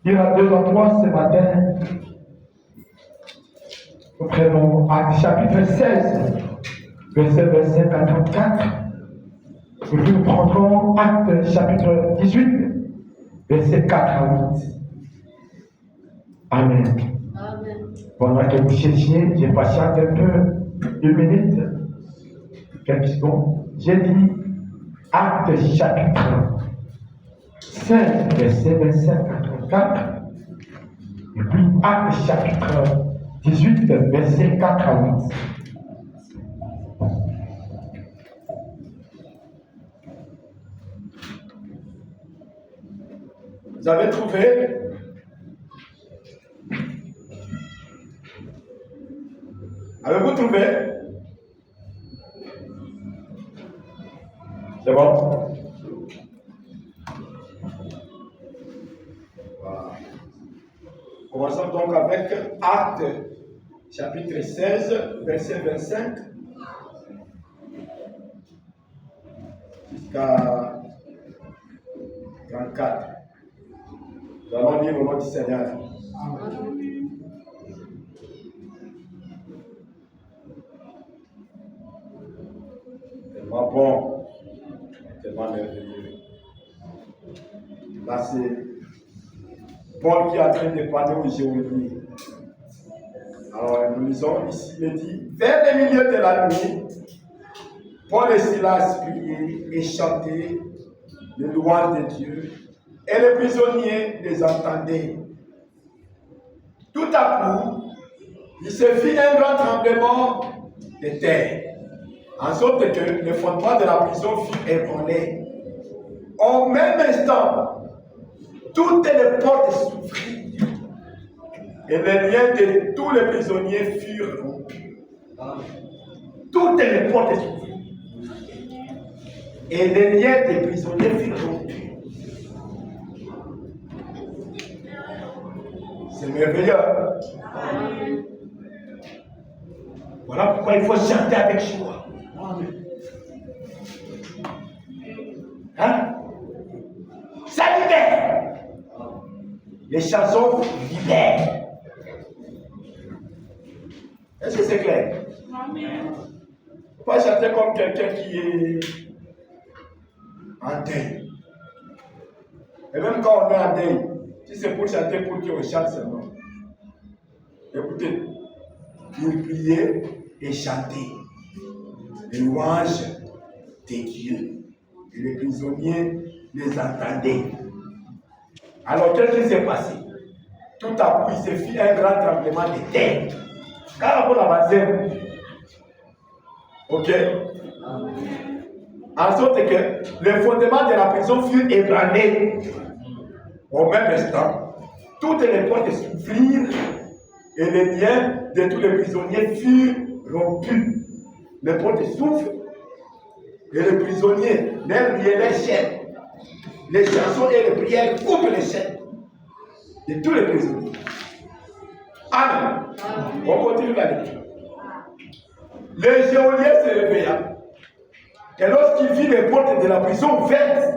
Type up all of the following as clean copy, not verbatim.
Il y a 2 endroits ce matin. Nous prenons Actes chapitre 16, verset 25 à 34. Et puis nous prendrons Actes chapitre 18, verset 4 à 8. Amen. Amen. Pendant que vous cherchiez, j'ai patienté un peu, 1 minute, quelques secondes. J'ai dit Actes chapitre 16, verset 25 à 34. Et puis Actes chapitre 18, verset 4 à 8. Vous avez trouvé? Avez-vous trouvé? C'est bon? Voilà. Commençons donc avec Actes, chapitre 16, verset 25 jusqu'à 34. Nous allons lire au nom du Seigneur. Tellement bon, tellement merveilleux. Là, c'est Paul qui est en train de parler aux Jérémie. Alors, nous lisons ici, il dit, vers le milieu de la nuit, Paul et Silas priaient et chantaient les louanges de Dieu, et les prisonniers les entendaient. Tout à coup, il se fit un grand tremblement de terre, en sorte que le fondement de la prison fut ébranlé. Au même instant, toutes les portes s'ouvrirent et les liens de tous les prisonniers furent rompus. Toutes les portes s'ouvrirent et les liens des prisonniers furent rompus. C'est merveilleux. Voilà pourquoi il faut chanter avec joie. Hein? Ça libère. Les chansons libèrent. Est-ce que c'est clair? Il ne faut pas chanter comme quelqu'un qui est en deuil. Et même quand on est en deuil, si c'est pour chanter pour qu'on chante seulement. Écoutez, il priait et chantait les louanges de Dieu. Et les prisonniers les entendaient. Alors, qu'est-ce qui s'est passé? Tout à coup, il se fit un grand tremblement de terre. Car pour la base, ok? En sorte que le fondement de la prison fut ébranlé. Au même instant, toutes les portes s'ouvrirent et les liens de tous les prisonniers furent rompus. Les portes s'ouvrent et les prisonniers, les chaînes, les chansons et les prières coupent les chaînes de tous les prisonniers. Amen. On continue la lecture. Le geôlier se réveilla et lorsqu'il vit les portes de la prison ouvertes,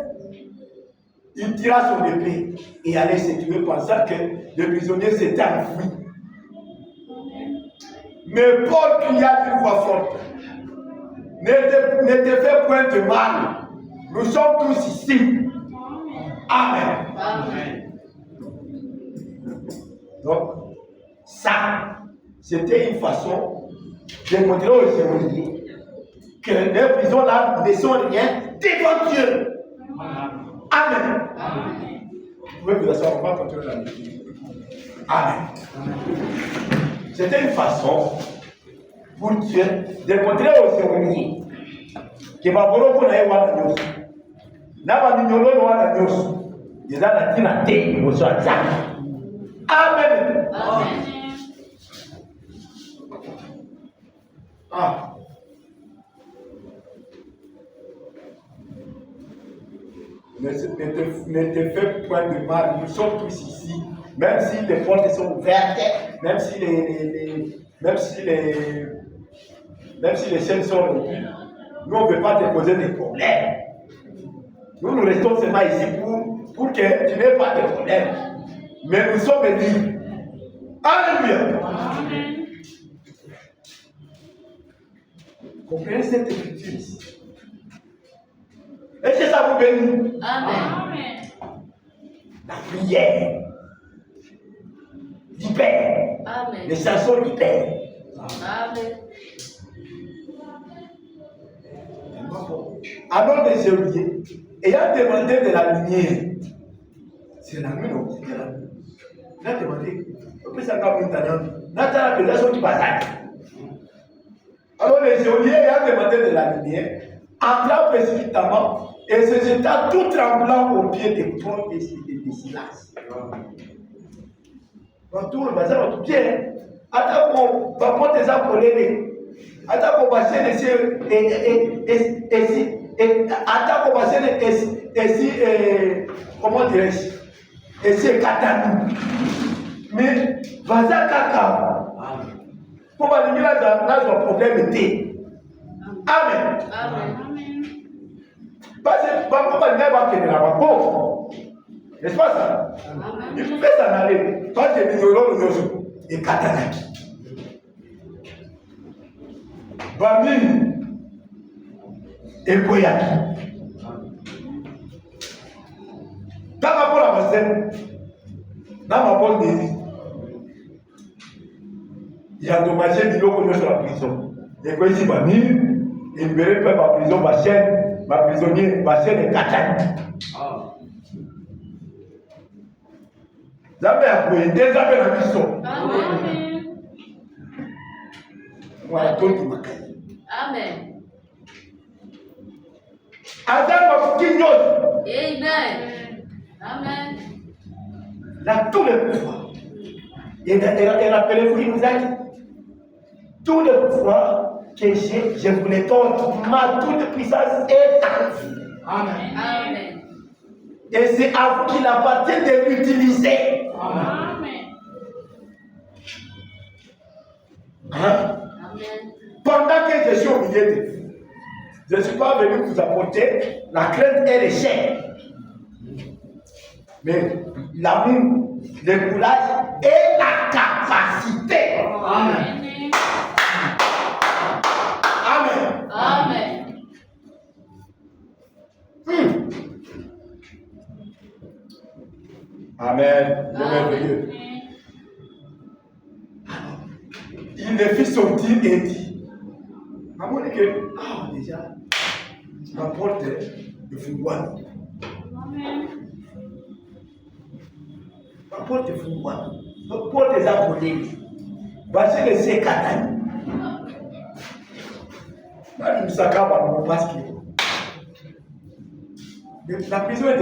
il tira son épée et allait se tuer pensant que les prisonniers s'étaient enfouis. Mais Paul cria d'une voix forte, ne te fais point de mal, nous sommes tous ici. Amen. Amen. Donc, ça, c'était une façon de montrer aux geôliers que les prisons là ne sont rien devant Dieu. Amen. Amen. Vous pouvez vous asseoir, on va continuer la lecture. Amen. C'était une façon pour Dieu de montrer aux geôliers que Baboro qu'on a eu à la noce. N'a pas mignolo à la noce. Ils ont la tinate au soir. Amen. Amen. Ah. Ne te fais point de mal, nous sommes tous ici, même si les portes sont ouvertes, même si les chaînes sont rompues, nous on ne veut pas te poser des problèmes. Nous restons seulement ici pour que tu n'aies pas de problème. mais nous sommes libres. Alléluia. Amen. Comprenez cette écriture ici. Est-ce que ça vous bénit? Amen. La prière libère. Amen. Les chansons libèrent. Amen. Alors les géoliers, ayant demandé de la lumière, c'est la nuit, non? C'était la nuit. Il a demandé, on peut s'en alors les géoliers ayant demandé de la lumière, entra précipitamment et se jeta tout tremblant au pied des Paul et de Silas. Tout le bazar au pied. Attends, va porter tes appelés. Attends, va passer comment dirais-je? Et c'est Katanou. Mais, vas-y, Kaka. Pour va dire là, un problème était. Amen. Amen. Parce que, papa, va dire que la pauvre. N'est-ce pas ça? Il faut faire ça aller. Parce que nous et Katanaki. Bami et Boyaki. Dans ma bonne avancée, dans ma bonne désir, il y a endommagé Bilo sur la prison. Et puis ici, Bami, il libéré par ma prison, ma chaîne, ma prisonnier, ma chaîne est Katanaki. Jamais appuyé, déjà fait la mission. Amen. Voilà, tout le monde. Amen. Adam of Kinyon, Amen. Amen. là, tous les pouvoirs. Et rappelez-vous, il nous a dit, tous les pouvoirs que j'ai, je vous les donne, ma toute puissance est en vous. Amen. Amen. Et c'est à vous qu'il appartient de l'utiliser. Amen. Hein? Amen. Pendant que je suis au milieu de vous, je ne suis pas venu vous apporter la crainte et les chaînes. Mais l'amour, le courage et la capacité. Amen. Amen. Amen. Amen. Le merveilleux. Il les fit sortir et dit, à mon que, déjà, ma porte de fouloir. Amen. Ma porte de fouloir. Ma porte des abonnés. Voici le Sekatan. Là, il me s'accable parce que la prison est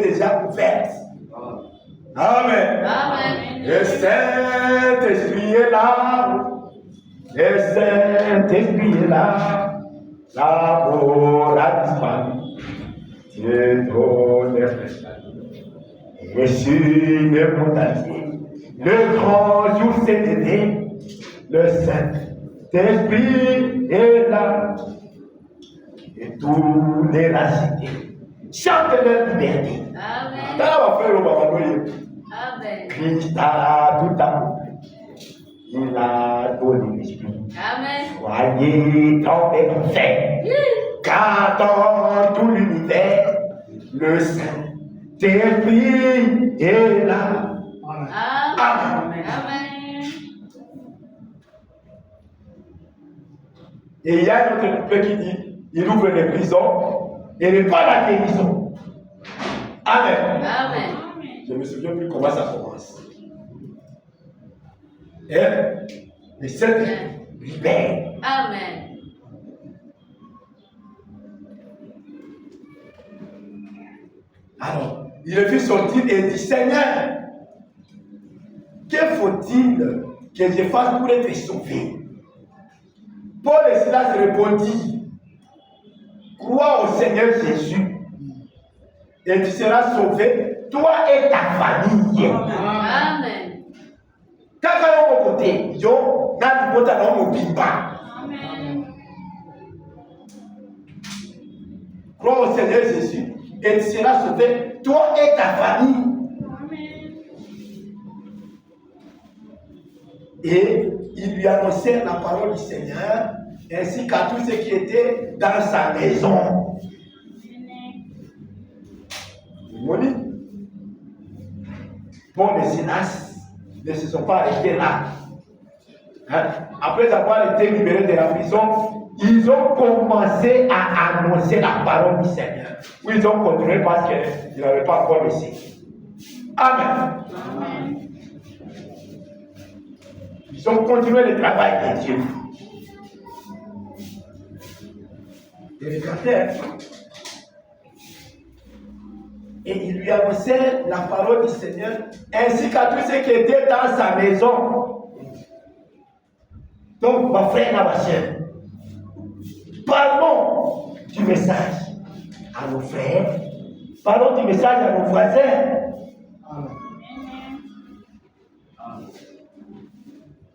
déjà ouverte. Amen. Amen. Le Saint-Esprit est là. Le Saint-Esprit est là. La mort a disparu. Dieu donne et sur le montagne, le grand jour s'est levé. Le Saint-Esprit est là. Et tous les racités chantent leur liberté. Amen. Amen. Christ a tout accompli. Il a donné l'esprit. Amen. Soyez trembés, car dans tout l'univers, le Saint-Esprit est là. Amen. Amen. Amen. Et il y a un autre couplet qui dit, il ouvre les prisons et répand la guérison. Amen. Amen. Je ne me souviens plus comment ça commence. Et le Saint libère. Amen. Alors, il le fit sortir et dit, Seigneur, que faut-il que je fasse pour être sauvé? Paul et Silas répondit, crois au Seigneur Jésus et tu seras sauvé, toi et ta famille. Amen. Quand on est au côté, yo, n'a pas de nom au bimba. Amen. Crois au Seigneur Jésus et tu seras sauvé, toi et ta famille. Amen. Et il lui annonçait la parole du Seigneur, ainsi qu'à tous ceux qui étaient dans sa maison. Moni, Paul et Silas ne se sont pas arrêtés là. Hein? Après avoir été libérés de la prison, ils ont commencé à annoncer la parole du Seigneur. Oui, ils ont continué parce qu'ils n'avaient pas encore laissé. Amen. Amen. Ils ont continué le travail de Dieu. Et regardez, et il lui annonçait la parole du Seigneur, ainsi qu'à tous ceux qui étaient dans sa maison. Donc, ma frère et ma soeur, parlons du message à nos frères, parlons du message à nos voisins.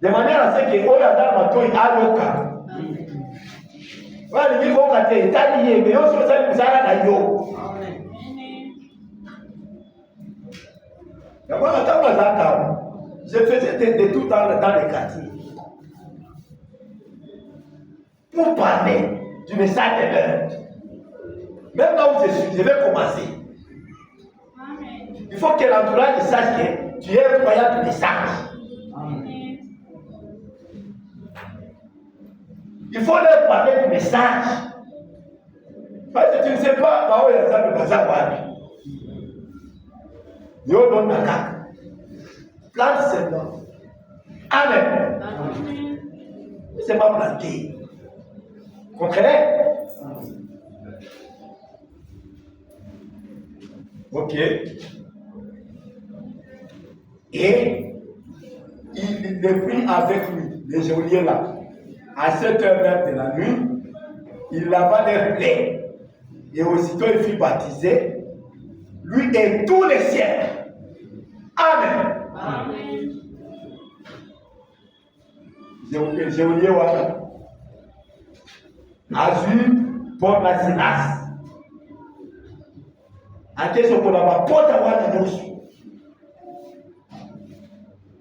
De manière à ce que oyo adama toi aloka. Wali niko kate tali ye mais oso sali msala na yo. D'abord je faisais des détours dans les quartiers pour parler du message de l'heure. Même là où je suis, je vais commencer. Il faut que l'entourage sache que tu es un croyant du message. Il faut leur parler du message. Parce que tu ne sais pas, bah, où il y a le bazar wapi. Yo don naka. Plante seulement. Amen. C'est pas planter. Comprenez? Ok. Et il le prit avec lui, le geôlier là. À 7h de la nuit, il lava leur plaie. Et aussitôt il fut baptisé, lui et tous les siècles. Amen. Amen. Geôlier voilà. Azur pour la Silas. Ate ce qu'on a porté à nous.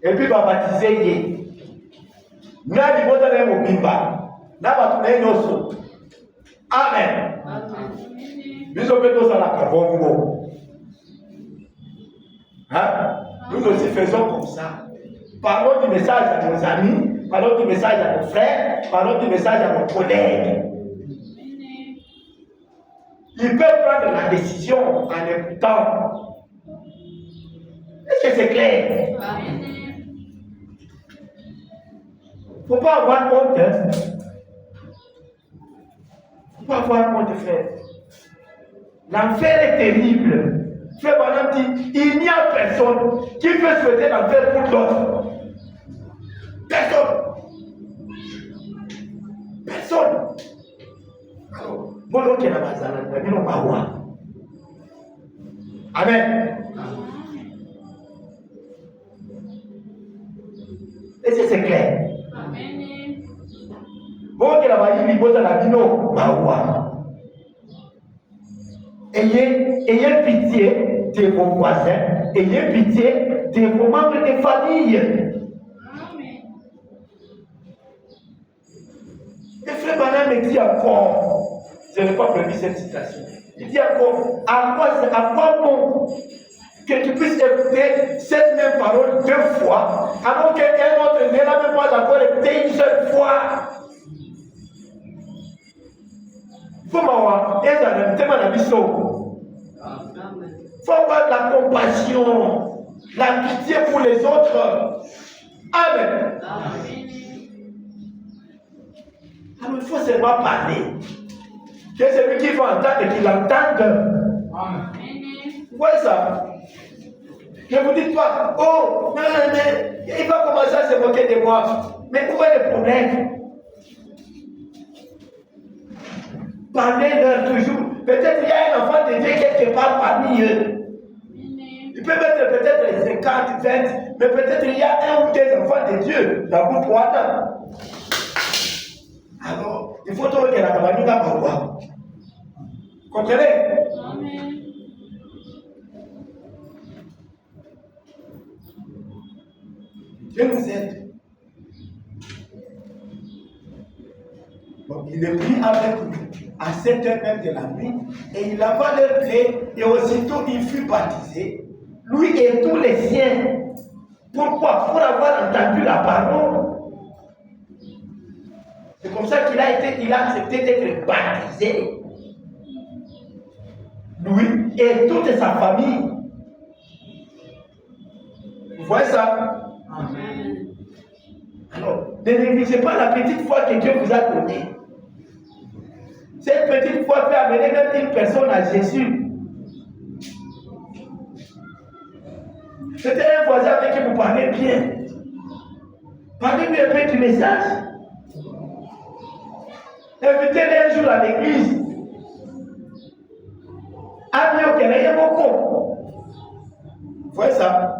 Et puis va baptiser yé. Na di bota na mobimba. Na ba tuna nyoso. Amen. Biso peto ça la kabongo. Hein? Nous aussi faisons comme ça. Parlons du message à nos amis, parlons du message à nos frères, parlons du message à nos collègues. Ils peuvent prendre la décision en écoutant. Est-ce que c'est clair? Il ne faut pas avoir honte. Il ne faut pas avoir honte, frère. L'enfer est terrible. Frère Branham dit, il n'y a personne qui peut souhaiter l'enfer pour d'autres. Personne. Personne. Alors, bon, ok, la bazar, la vie, on va voir. Amen. Est-ce que c'est clair? Bon, que la vie, il pose à la vie, on va voir. Ayez pitié de vos voisins, ayez pitié de vos membres de famille. Et frère Branham me dit encore, je n'ai pas prévu cette citation, il dit encore, à quoi bon que tu puisses écouter cette même parole 2 fois, alors qu'un autre ne l'a même pas encore écouté une seule fois. Il faut m'avoir, il faut avoir de la compassion, la pitié pour les autres. Amen. Alors il faut seulement parler. Que celui qui va entendre et qu'il entende. Vous voyez ça? Ne vous dites pas, oh, mais il va commencer à se moquer de moi. Mais où est le problème? Parlez-leur toujours. Peut-être il y a un enfant de Dieu quelque part parmi eux. Il peut mettre peut-être 50, 20, mais peut-être il y a 1 ou 2 enfants de Dieu dans le groupe Wana. Alors, il faut trouver que la campagne n'a pas quoi. Comprenez? Dieu nous aide. il est pris avec lui à 7 heures même de la nuit et il lava leurs plaies et aussitôt il fut baptisé, lui et tous les siens. Pourquoi? Pour avoir entendu la parole. C'est comme ça qu'il a accepté d'être baptisé. Lui et toute sa famille. Vous voyez ça? Amen. Alors, ne négligez pas la petite foi que Dieu vous a donnée. Cette petite foi peut amener même une personne à Jésus. C'était un voisin avec qui vous parlez bien. Parlez-lui un peu du message. Invitez-les un jour à l'église. Amiens au Kenya, beaucoup. Vous voyez ça?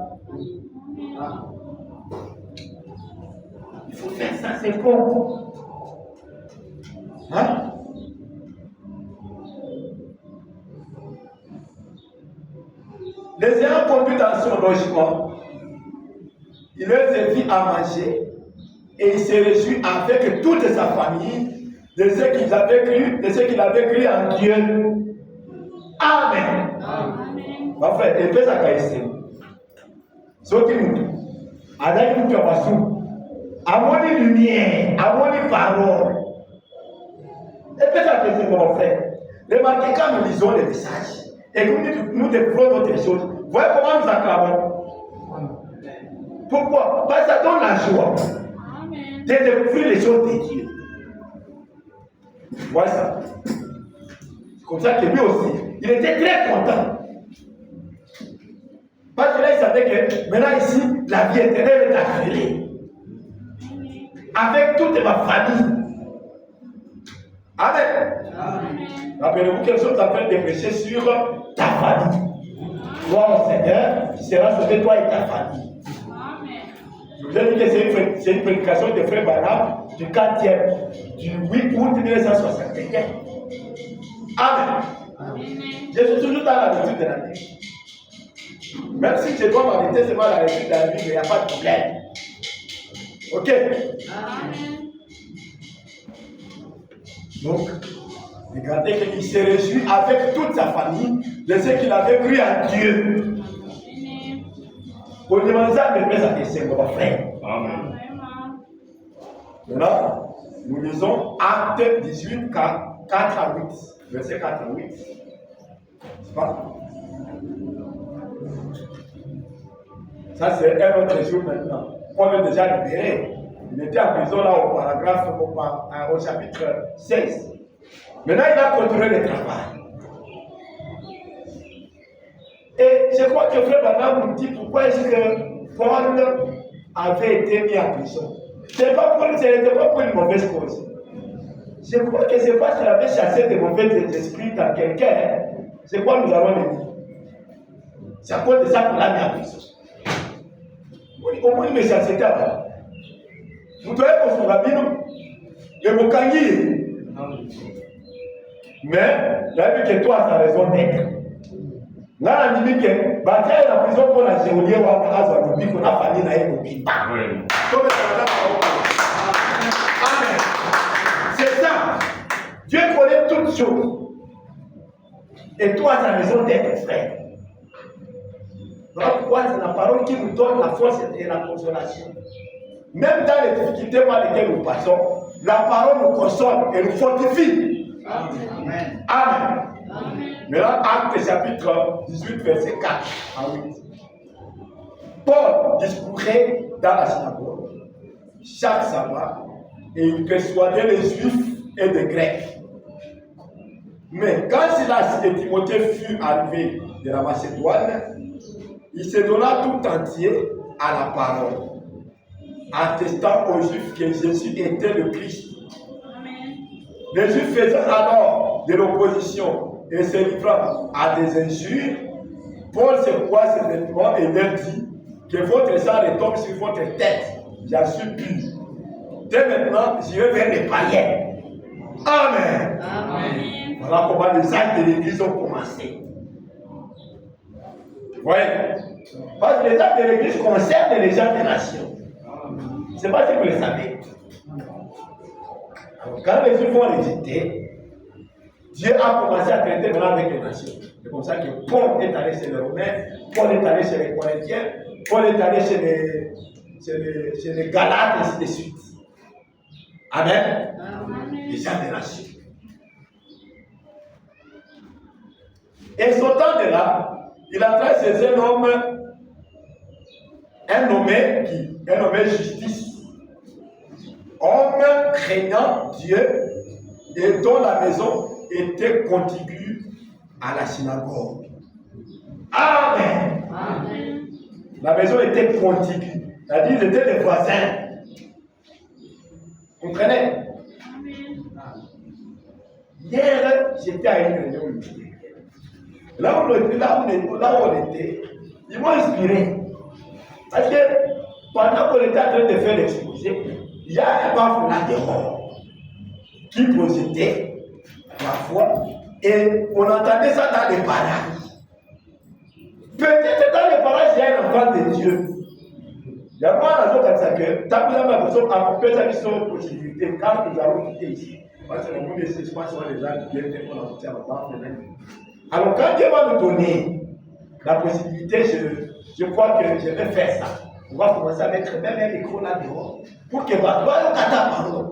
Il faut faire ça, c'est bon. Hein? Les ayant conduits dans son logement, il leur servit à manger et il se réjouit avec toute sa famille de ce qu'ils avaient cru, de ce qu'il avait cru en Dieu. Amen. Amen. Parfait. Et puis ça caisse. Ce qui nous dit, avec nous qui avons amoni lumière, amoni parole. Et puis ça caisse, mon frère. Remarquez quand nous lisons les messages et que nous découvrons d'autres choses. Voyez comment nous acclamons. Pourquoi? Parce que ça donne la joie Amen. de découvrir les choses de Dieu. Voyez ça. C'est comme ça que lui aussi, il était très content. Parce que là, il savait que maintenant ici, la vie éternelle est assurée. Avec toute ma famille. Amen. Amen. Rappelez-vous que nous sommes en train de prêcher sur ta famille. Gloire au Seigneur, qui sera sauvé toi et ta famille. Amen. Je vous ai dit que c'est une prédication de Frère Branham du 4e, du 8 août 1961. Amen. Amen. Je suis toujours dans la lecture de la Bible. Même si je dois m'arrêter seulement à la lecture de la Bible, il n'y a pas de problème. Ok? Amen. Donc, regardez qu'il se réjouit avec toute sa famille de ce qu'il avait cru en Dieu. Amen. Pour demander ça, mais ça c'est mon frère. Amen. Maintenant, nous lisons Acte 18, 4 à 8. Verset 4 à 8. C'est pas? Ça, c'est un autre jour maintenant. Paul est déjà libéré. Il était en prison là au paragraphe, au chapitre 16. Maintenant, il a continué le travail. Et je crois que Frère Branham nous dit pourquoi est-ce que Paul avait été mis en prison. Ce n'était pas pour une mauvaise cause. Je crois que c'est parce qu'il avait chassé de mauvais esprits dans quelqu'un. C'est quoi nous allons le dire. C'est à cause de ça qu'on l'a mis en prison. Au moins, il me chassait avant. Vous devez pour son rabbin, et vous kangi. Mais, il a vu que toi, ça a raison d'être. Là, on dit que, bah, tiens, la prison pour la géolier, ou à la zoologie, qu'on a fallu là, et puis, Amen. C'est ça. Dieu connaît toutes choses. Et toi, tu as raison d'être frère. Voilà pourquoi c'est la parole qui nous donne la force et la consolation. Même dans les difficultés par lesquelles nous passons, la parole nous console et nous fortifie. Amen. Amen. Amen. Maintenant, Acte chapitre 18, verset 4 à 8. Paul discourait dans la synagogue chaque sabbat et il persuadait les Juifs et les Grecs. Mais quand Silas et Timothée furent arrivés de la Macédoine, il se donna tout entier à la parole, attestant aux Juifs que Jésus était le Christ. Amen. Les Juifs faisant alors de l'opposition et se livrant à des injures, Paul secoua ses vêtements et leur dit que votre sang retombe sur votre tête. J'en suis pur. Dès maintenant, j'irai vers les païens. Amen. Amen. Voilà comment les actes de l'Église ont commencé. Oui. Parce que les actes de l'Église concernent les gens des nations. Je ne sais pas si vous le savez. Alors, quand les Juifs vont résister, Dieu a commencé à traiter maintenant avec les nations. C'est comme ça que Paul est allé chez les Romains, Paul est allé chez les Corinthiens, Paul est allé chez les Galates, et ainsi de suite. Amen. Les gens des nations. Et sortant de là, il a traité chez un homme, un nommé Justice. Homme craignant Dieu et dont la maison était contiguë à la synagogue. Amen. Amen. La maison était contiguë. C'est-à-dire qu'ils étaient les voisins. Vous comprenez? Amen. Hier, j'étais à une réunion ministérielle. Là où on était, ils m'ont inspiré. Parce que pendant qu'on était en train de faire l'exposé, il y a un bafou là dehors qui projetait parfois et on entendait ça dans les parages. Peut-être dans les parages, il y a un enfant de Dieu. Il y a pas raison comme ça que tant que nous avons besoin d'accompagner sa mission possibilité quand nous allons quitter ici. Parce que le monde des espaces sont les gens qui viennent pour l'entretien à la barre. Alors quand Dieu va nous donner la possibilité, je crois que je vais faire ça. On va commencer à mettre même un micro là dehors pour que Badoua nous ta parole.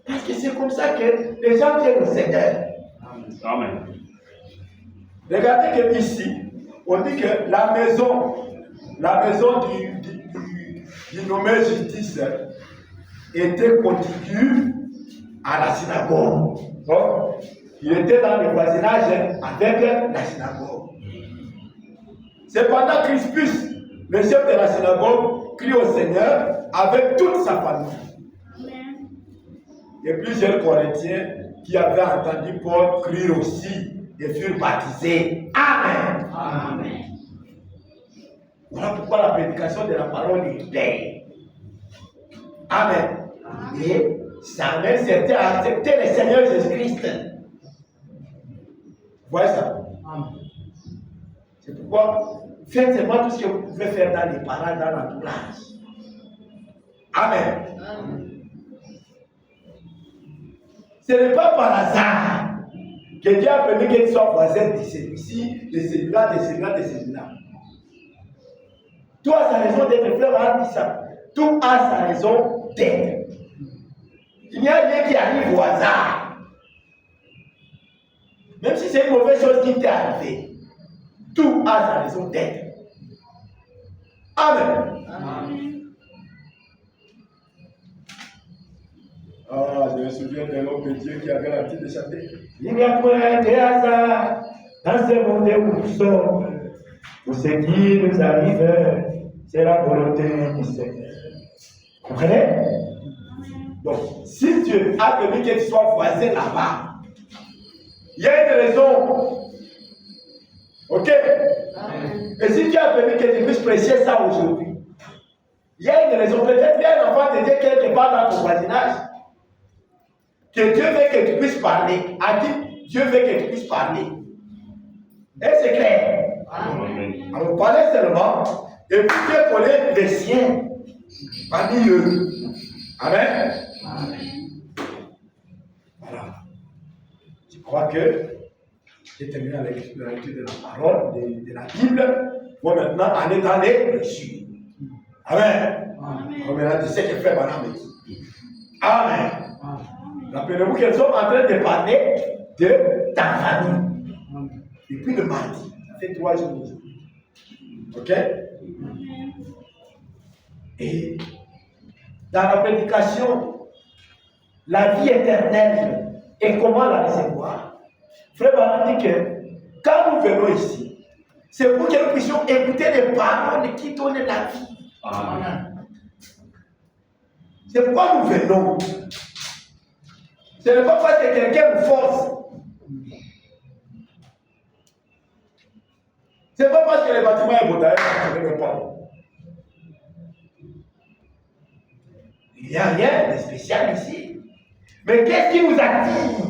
Parce que c'est comme ça que les gens viennent au Seigneur. Amen. Regardez que ici, on dit que la maison du nommé Justice était contiguë à la synagogue. Donc, il était dans le voisinage avec la synagogue. Cependant, Crispus, le chef de la synagogue, crie au Seigneur avec toute sa famille. Amen. Et plusieurs Corinthiens qui avaient entendu Paul crier aussi et furent baptisés. Amen. Amen. Voilà pourquoi la prédication de la parole est belle. Amen. Et ça amène certains à accepter le Seigneur Jésus-Christ. Vous voyez ça? C'est pourquoi faites seulement tout ce que vous pouvez faire dans les paroles, dans l'entourage. Amen. Ce n'est pas par hasard que Dieu a permis que tu sois voisin de celui-ci, de celui-là, de celui-là, de celui-là. Tout a sa raison d'être, frère a dit ça. Tout a sa raison d'être. Il n'y a rien qui arrive au hasard. Même si c'est une mauvaise chose qui t'est arrivée, tout a sa raison d'être. Amen. Amen. Ah, je me souviens d'un homme de Dieu qui avait l'habitude de chanter. Il n'y a point de hasard dans ce monde où nous sommes. Tout ce qui nous arrive, c'est la volonté du Seigneur. Vous comprenez? Donc, si Dieu a permis que tu sois voisin là-bas, il y a une raison. Ok? Amen. Et si Dieu a permis que tu puisses prêcher ça aujourd'hui, il y a une raison. Peut-être qu'il y a un enfant de Dieu quelque part dans ton voisinage. Que Dieu veut que tu puisses parler. À qui Dieu veut que tu puisses parler. Et c'est clair. Amen. Alors parlez seulement. Et puis Dieu connaît les siens parmi eux. Amen. Amen. Voilà. Je crois que j'ai terminé avec la lecture de la parole, de la Bible. Pour maintenant aller dans les reçus. Amen. On maintenant tu sais que fait madame. Amen. Rappelez-vous qu'elles sont en train de parler de ta famille. Depuis le mardi, ça fait 3 jours. Ok? Et dans la prédication, la vie éternelle et comment la recevoir. Frère Baran dit que quand nous venons ici, c'est pour que nous puissions écouter les paroles qui donnent la vie. Amen. C'est pourquoi nous venons. Ce n'est pas parce que quelqu'un nous force. Ce n'est pas parce que le bâtiment est beau d'ailleurs qu'on ne veut pas. Il n'y a rien de spécial ici. Mais qu'est-ce qui nous attire?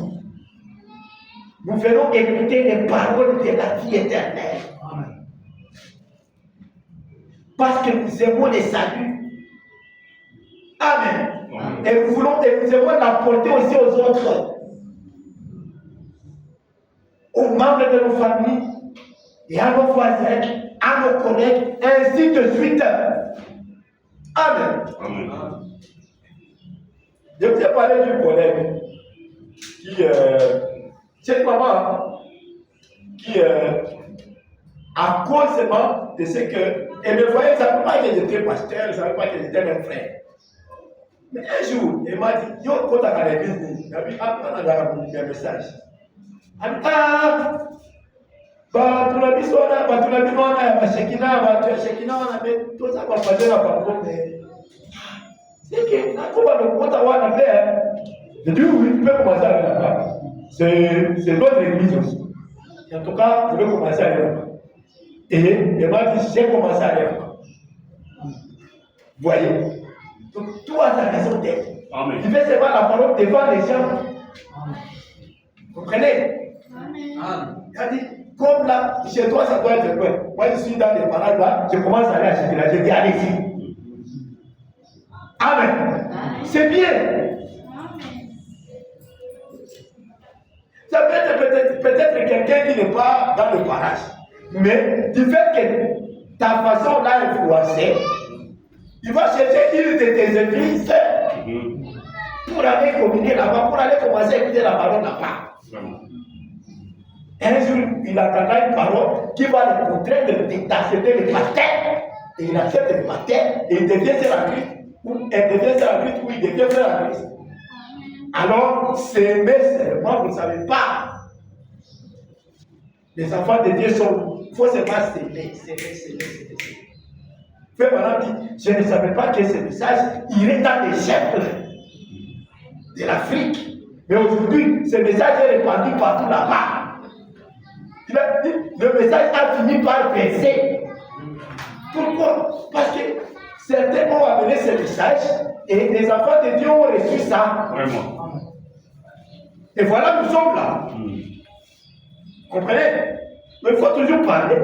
Nous venons écouter les paroles de la vie éternelle. Amen. Parce que nous aimons les saluts. Amen. Amen. Et nous aimons l'apporter aussi aux autres, aux membres de nos familles, et à nos voisins, à nos collègues, ainsi de suite. Amen. Amen. Je vous ai parlé d'une collègue qui, cette maman, qui, à cause seulement de ce que, elle me voyait, ça ne savait pas que j'étais pasteur, elle ne savait pas que j'étais mon frère. Mais un jour, elle m'a dit, yo, quand tu as l'église, elle m'a dit, un message. Elle m'a dit, ah, tunabisona ya Shekina wana tout ça va passer là par contre. C'est que quand on va le compte à la paix, je dis oui, tu peux commencer à aller là-bas. C'est d'autres églises aussi. En tout cas, je vais commencer à aller là-bas. Et elle m'a dit, j'ai commencé à aller là-bas. Vous voyez? Donc, tout a sa raison d'être. Il fait seulement la parole devant les gens. Vous comprenez? Amen. Il a dit, comme là, chez toi, ça doit être loin. Moi, je suis dans les parages là, je commence à aller à Shekina. Je dis, allez-y. Amen. C'est bien. Ça peut être peut-être quelqu'un qui n'est pas dans le parage. Mais du fait que ta façon l'a influencé, il va chercher une de tes églises pour aller communier là-bas, pour aller commencer à écouter la parole là-bas. Un jour, il attendra une parole qui va le contraindre d'accepter le baptême. Et il accepte le baptême et il devient frère en Christ. Ou elle devient frère en Christ, ou il devient frère en Christ. Alors, s'aimer seulement, vous ne savez pas. Les enfants de Dieu sont. Il faut seulement s'aimer. Frère Madame dit, je ne savais pas que ce message irait dans les chefs de l'Afrique. Mais aujourd'hui, ce message est répandu partout là-bas. Il a dit, le message a fini par baisser. Pourquoi? Parce que certains ont amené ce message et les enfants de Dieu ont reçu ça. Vraiment. Et voilà, nous sommes là. Comprenez? Mais il faut toujours parler.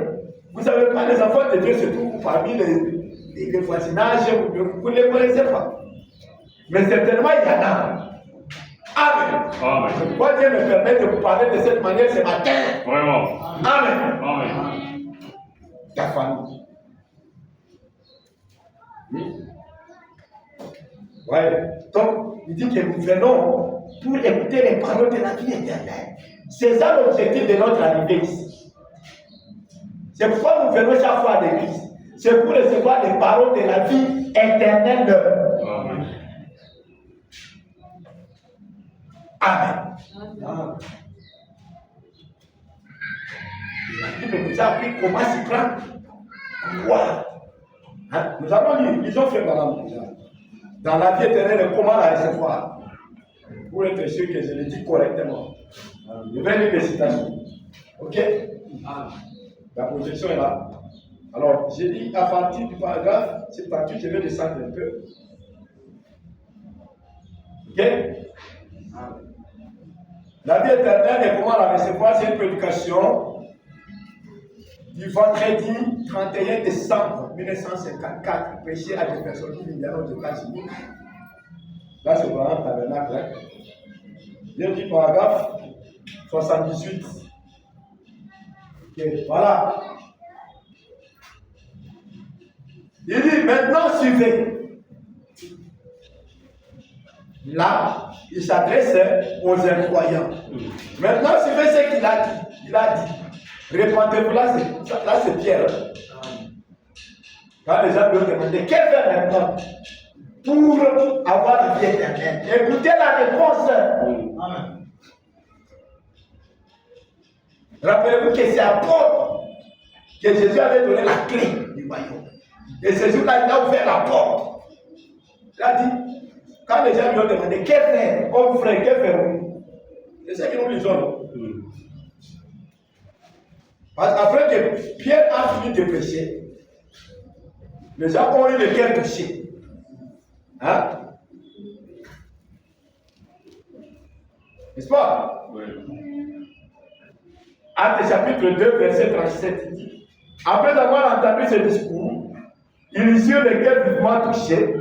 Vous ne savez pas, les enfants de Dieu se trouvent parmi les voisinages, vous ne les connaissez pas. Mais certainement, il y en a. Amen. Amen. Pourquoi Dieu me permet de vous parler de cette manière ce matin? Vraiment. Amen. Amen. Ta famille. Oui. Ouais. Donc, il dit que nous venons pour écouter les paroles de la vie éternelle. C'est ça l'objectif de notre arrivée ici. C'est pourquoi nous venons chaque fois à l'église. C'est pour recevoir les paroles de la vie éternelle. Amen. Amen. La Bible nous a appris comment s'y prendre. Quoi? Hein? Nous avons lu, ils ont fait madame déjà. Dans la vie éternelle, comment la recevoir? Pour être sûr que je le dis correctement. Je vais lire les citations. Ok? La projection est là. Alors, j'ai dit à partir du paragraphe 78, je vais descendre un peu. Ok? La vie éternelle et comment la recevoir, c'est une prédication du vendredi 31 décembre 1954, prêché à des personnes qui viennent aux États-Unis. Là, c'est vraiment tabernacle. Hein? J'ai dit paragraphe 78. Okay, voilà. Il dit maintenant suivez. Là, il s'adresse aux incroyants. Maintenant, suivez ce qu'il a dit. Il a dit, répandez-vous, là c'est Pierre. Quand les gens lui ont demandé, que faire maintenant pour avoir la vie éternelle? Écoutez la réponse. Amen. Rappelez-vous que c'est à Paul que Jésus avait donné la clé du royaume. Et ce jour-là, il a ouvert la porte. Il a dit, quand les gens lui ont demandé, que faire, homme frère, que faire-nous? C'est ça que nous lisons. Parce qu'après que Pierre a fini de prêcher, les gens ont eu le cœur touché. Hein? N'est-ce pas? Oui. Actes chapitre 2, verset 37 dit, après avoir entendu ce discours, ils eurent le cœur vivement touché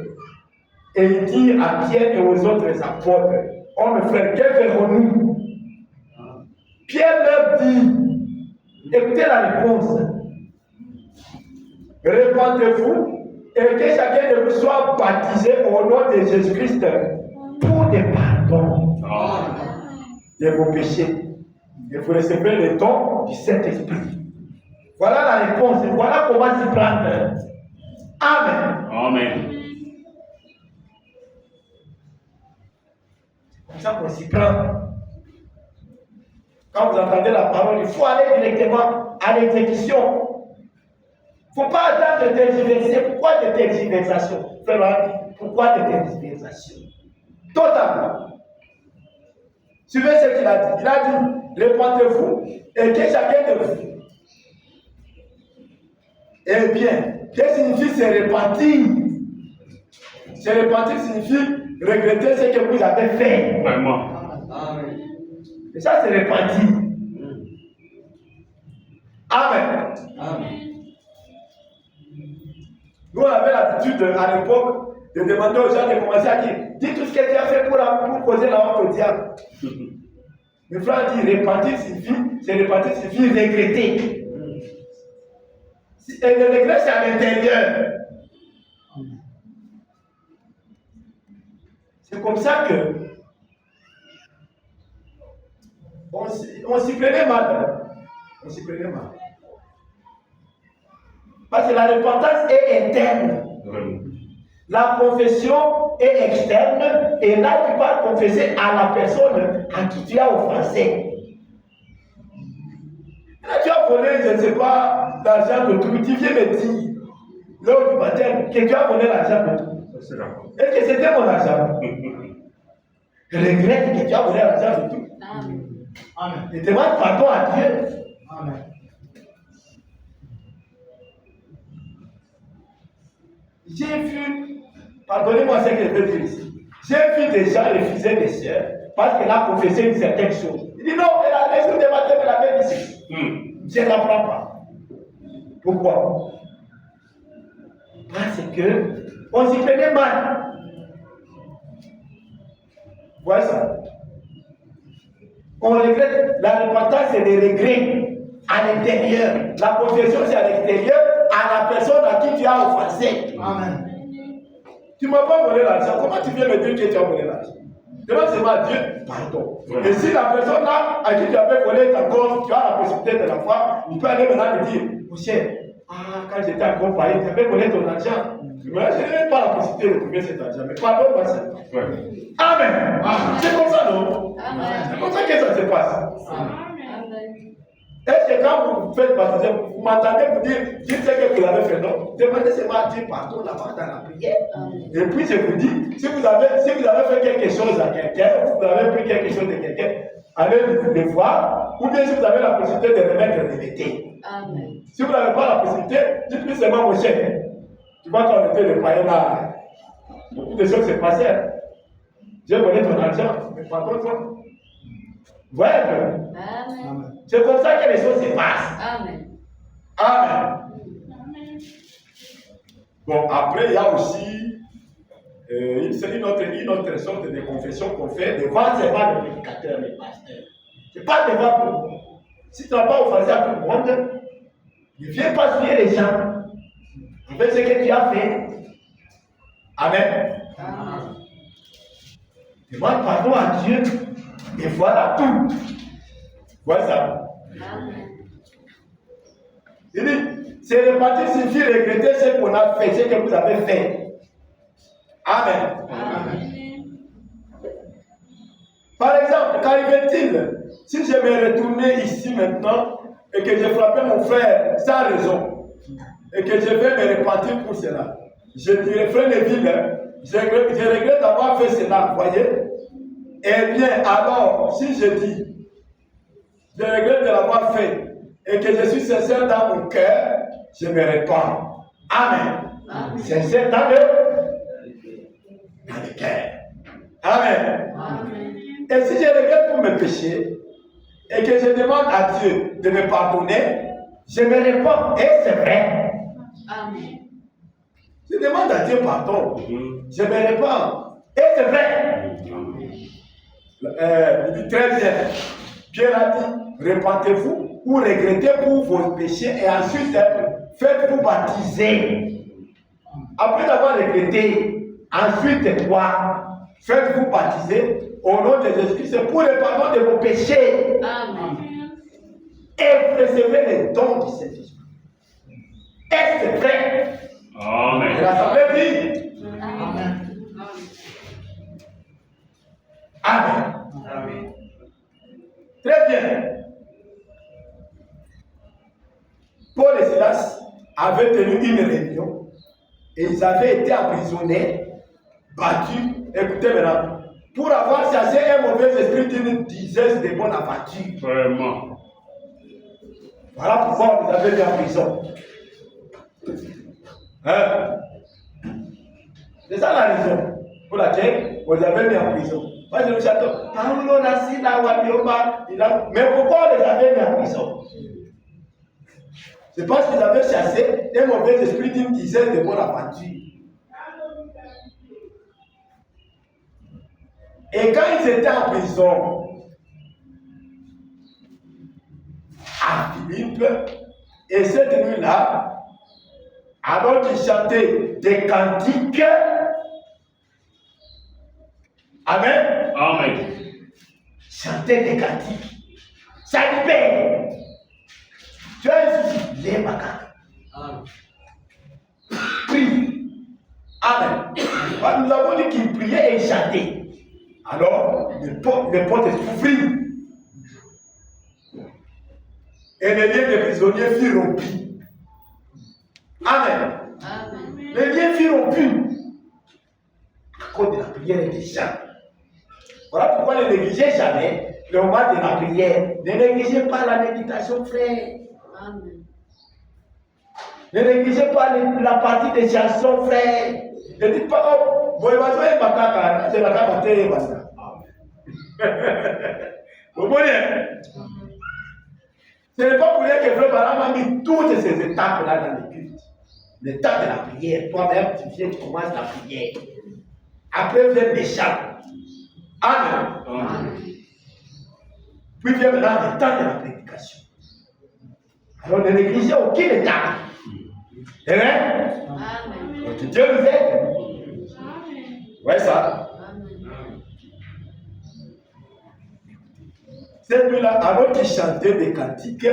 Et il dit à Pierre et aux autres apôtres, oh mes frères, que ferons-nous? Pierre leur dit, écoutez la réponse. Répandez-vous et que chacun de vous soit baptisé au nom de Jésus-Christ pour le pardon de vos péchés. Et vous recevrez le don du Saint-Esprit. Voilà la réponse. Voilà comment s'y prendre. Amen. Amen. C'est comme ça qu'on s'y prend. Quand vous entendez la parole, il faut aller directement à l'exécution. Il ne faut pas attendre de tergiverser. Pourquoi de tergiversation? Pourquoi de tergiversation? Totalement. Suivez ce qu'il a dit. Il a dit, répandez-vous et que chacun de vous. Eh bien, qu'est-ce que signifie se repentir? Se repentir signifie regretter ce que vous avez fait. Vraiment. Amen. Et ça, c'est repentir. Amen. Amen. Nous, on avait l'habitude à l'époque de demander aux gens de commencer à dire, dis tout ce que tu as fait pour causer la honte au diable. Le frère dit, repentir signifie regretter. Et le regret, c'est à l'intérieur. C'est comme ça que on s'y prenait mal. On s'y prenait mal. Parce que la repentance est interne. Vraiment. La confession est externe. Et là, tu vas confesser à la personne à qui tu as offensé. Là, tu as volé, je ne sais pas, l'argent de tout. Tu viens me dire, lors du baptême, que tu as volé l'argent de tout. C'est d'accord. Est-ce que c'était mon argent? Je regrette que tu as volé l'argent de tout. Amen. Et demande pardon à Dieu. Amen. J'ai vu, pardonnez-moi ce que je veux dire ici, j'ai vu des gens refuser des sœurs parce qu'elle a confessé une certaine chose. Il dit non, les jours de baptême, elle avait dit ici. Je ne l'apprends pas. Pourquoi? Parce que on s'y prenait mal. Voilà ça. On regrette, la repentance c'est des regrets à l'intérieur. La confession c'est à l'extérieur, à la personne à qui tu as offensé. Amen. Tu ne m'as pas volé l'argent. Comment tu viens me dire que tu as volé l'argent? Demande seulement à Dieu pardon. Et si la personne là à qui tu avais volé encore, tu as la possibilité de la voir, tu peux aller maintenant me dire, mon cher, quand j'étais encore païen, tu avais volé ton argent. Mais je n'ai pas la possibilité de trouver cet argent. Mais pardonne-moi ça. Amen. C'est comme ça, non? C'est comme ça que ça se passe. Est-ce que quand vous faites baptiser, vous m'entendez vous dire, je sais que vous l'avez fait, non? Demandez seulement à Dieu pardon là-bas dans la prière. Et puis je vous dis, si vous avez fait quelque chose à quelqu'un, vous avez pris quelque chose de quelqu'un, allez le voir, ou bien si vous avez la possibilité de remettre, remettez. Si vous n'avez pas la possibilité, dites-lui seulement mon cher. Tu vois quand on était le païen là, beaucoup de choses se passaient. J'ai volé ton argent, mais pardon toi. Ouais, c'est comme ça que les choses se passent. Amen. Amen. Bon, après, il y a aussi une autre sorte de confession qu'on fait Devant, c'est pas le prédicateur, le pasteur. C'est pas devant tout le monde. Si tu n'as pas offensé à tout le monde, ne viens pas souiller les gens avec ce que tu as fait. Amen. Demande pardon à Dieu et voilà tout. Voilà ça. Il dit, c'est repentir signifie regretter ce qu'on a fait, ce que vous avez fait. Amen. Par exemple, qu'arrive-t-il si je me retournais ici maintenant et que j'ai frappé mon frère sans raison et que je vais me repentir pour cela? Je dirais, frère Neville, je regrette d'avoir fait cela, voyez? Eh bien, alors, si je dis, je regrette de l'avoir fait et que je suis sincère dans mon cœur, je me repens. Amen. Sincère dans le cœur. Amen. Et si je regrette pour mes péchés et que je demande à Dieu de me pardonner, je me réponds, et c'est vrai. Je demande à Dieu pardon. Je me répands. Et c'est vrai. Il dit très bien. Pierre a dit, repentez-vous ou regrettez pour vos péchés et ensuite faites-vous baptiser. Après avoir regretté, ensuite quoi? Faites-vous baptiser au nom de Jésus-Christ pour le pardon de vos péchés. Amen. Et vous recevez les dons du Saint-Esprit. Est-ce que c'est vrai? Amen. Et l'Assemblée dit Amen. Amen. Amen. Très bien. Paul et Silas avaient tenu une réunion et ils avaient été emprisonnés, battus, écoutez maintenant, pour avoir chassé un mauvais esprit d'une dizaine de bonnes aventures. Vraiment. Voilà pourquoi on les avait mis en prison. Hein? C'est ça la raison pour laquelle on les avait mis en prison. Moi je me suis dit, mais pourquoi on les avait mis en prison? C'est parce qu'ils avaient chassé un mauvais esprit d'une dizaine de bonnes aventures. Et quand ils étaient en prison, à Philippe, et cette nuit-là, alors qu'ils chantaient des cantiques, Amen. Amen. Chanter des cantiques, ça libère. Tu as ici les macaques. Prie. Amen. Nous avons dit qu'ils priaient et ils chantaient. Alors, les portes s'ouvrirent. Et les liens des prisonniers furent rompus. Amen. Amen. Les liens furent rompus. À cause de la prière et des chants. Voilà pourquoi ne négligez jamais le moment de la prière. Ne négligez pas la méditation, frère. Amen. Ne négligez pas la partie des chansons, frère. Ne dites pas, oh, vous voyez, c'est la capote, basta. Vous voyez? Ce n'est pas pour rien que Frère Baram a mis toutes ces étapes-là dans le culte. L'étape de la prière. Toi-même, tu viens, tu commences la prière. Après, vient les chants. Amen. Amen. Puis vient maintenant le temps de la prédication. Alors ne négligez aucune étape. Amen. Amen. Donc Dieu nous aide. Ouais, ça. Amen. Cette nuit-là, alors qu'ils chantaient des cantiques,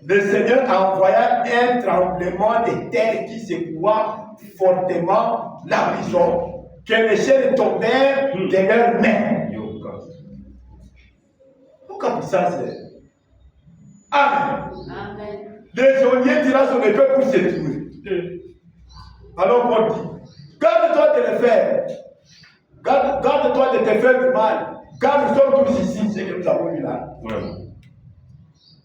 le Seigneur envoya un tremblement de terre qui secoua fortement la prison, que les chaînes tombèrent de leurs mains. Pourquoi ça c'est? Amen. Amen. Les geôliers tirant son épée pour se tuer. Alors Paul dit, garde-toi de le faire. Garde-toi de te faire du mal. Car nous sommes tous ici, ce que nous avons vu là. Ouais.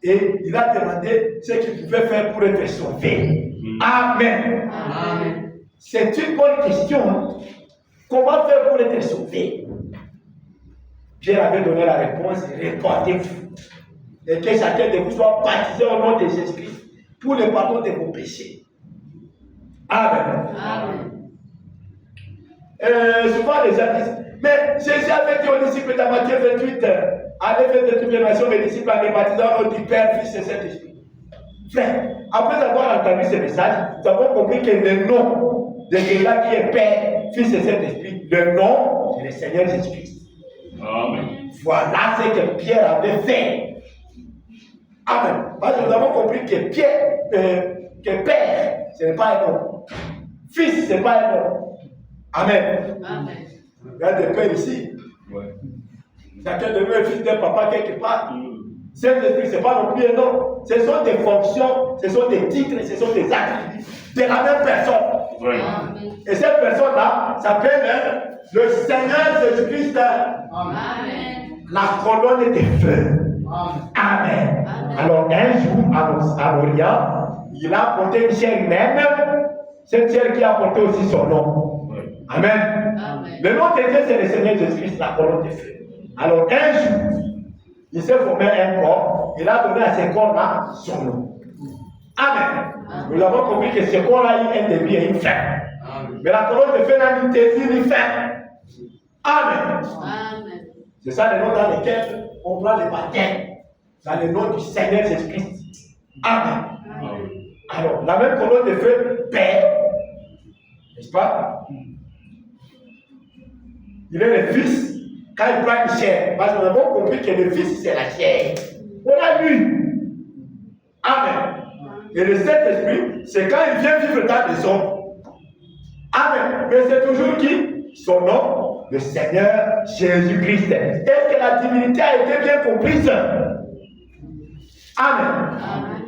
Et il a demandé ce qu'il pouvait faire pour être sauvé. Amen. Amen. C'est une bonne question. Comment faire pour être sauvé? Pierre avait donné la réponse, répandez-vous. Et que chacun de vous soit baptisé au nom de Jésus-Christ pour le pardon de vos péchés. Amen. Amen. Souvent les gens disent, mais Jésus avait dit aux disciples dans Matthieu 28, allez faire de toutes les nations mes disciples en les baptisant au nom du Père, Fils et Saint-Esprit. Frère, après avoir entendu ce message, nous avons compris que le nom de celui-là qui est Père, Fils et Saint-Esprit, le nom, c'est le Seigneur Jésus-Christ. Amen. Voilà ce que Pierre avait fait. Amen. Parce que nous avons compris que Pierre, que Père, ce n'est pas un nom. Fils, ce n'est pas un nom. Amen. Amen. Il y a des pères ici. Ouais. Chacun de nous est fils d'un papa quelque part. Saint-Esprit, ce n'est pas non plus un nom. Ce sont des fonctions, ce sont des titres, ce sont des attributs de la même personne. Ouais. Amen. Et cette personne-là s'appelle le Seigneur Jésus-Christ. Amen. La colonne des feux. Amen. Amen. Amen. Alors un jour, à Orient, il a apporté une chair humaine. Cette chair qui a porté aussi son nom. Ouais. Amen. Amen. Le nom de Dieu, c'est le Seigneur Jésus-Christ, la colonne des feux. Alors un jour, il s'est formé un corps. Il a donné à ce corps-là son nom. Amen. Nous avons compris que ce corps-là a eu un début et une fin. Mais la colonne de feu n'a ni désir ni fin. Amen. Amen. C'est ça le nom dans lequel on prend le baptême. Dans le nom du Seigneur Jésus-Christ. Amen. Alors, la même colonne de feu, Père, n'est-ce pas? Il est le Fils quand il prend une chair. Parce que nous avons compris que le Fils, c'est la chair. On a lu. Amen. Et le Saint-Esprit, c'est quand il vient vivre dans les hommes. Amen. Mais c'est toujours qui? Son nom, le Seigneur Jésus-Christ. Est-ce que la divinité a été bien comprise? Amen. Amen.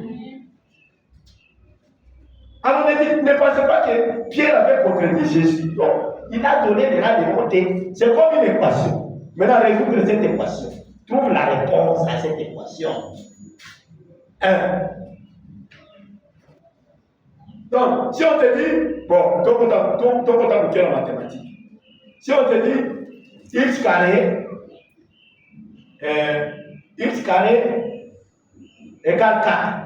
Alors ne pensez pas que Pierre avait contredit Jésus. Non, il a donné des rails de montée. C'est comme une équation. Maintenant, résoudre cette équation. Trouve la réponse à cette équation. 1. Donc, si on te dit, bon, ton compte en mathématiques. Si on te dit x carré égale 4.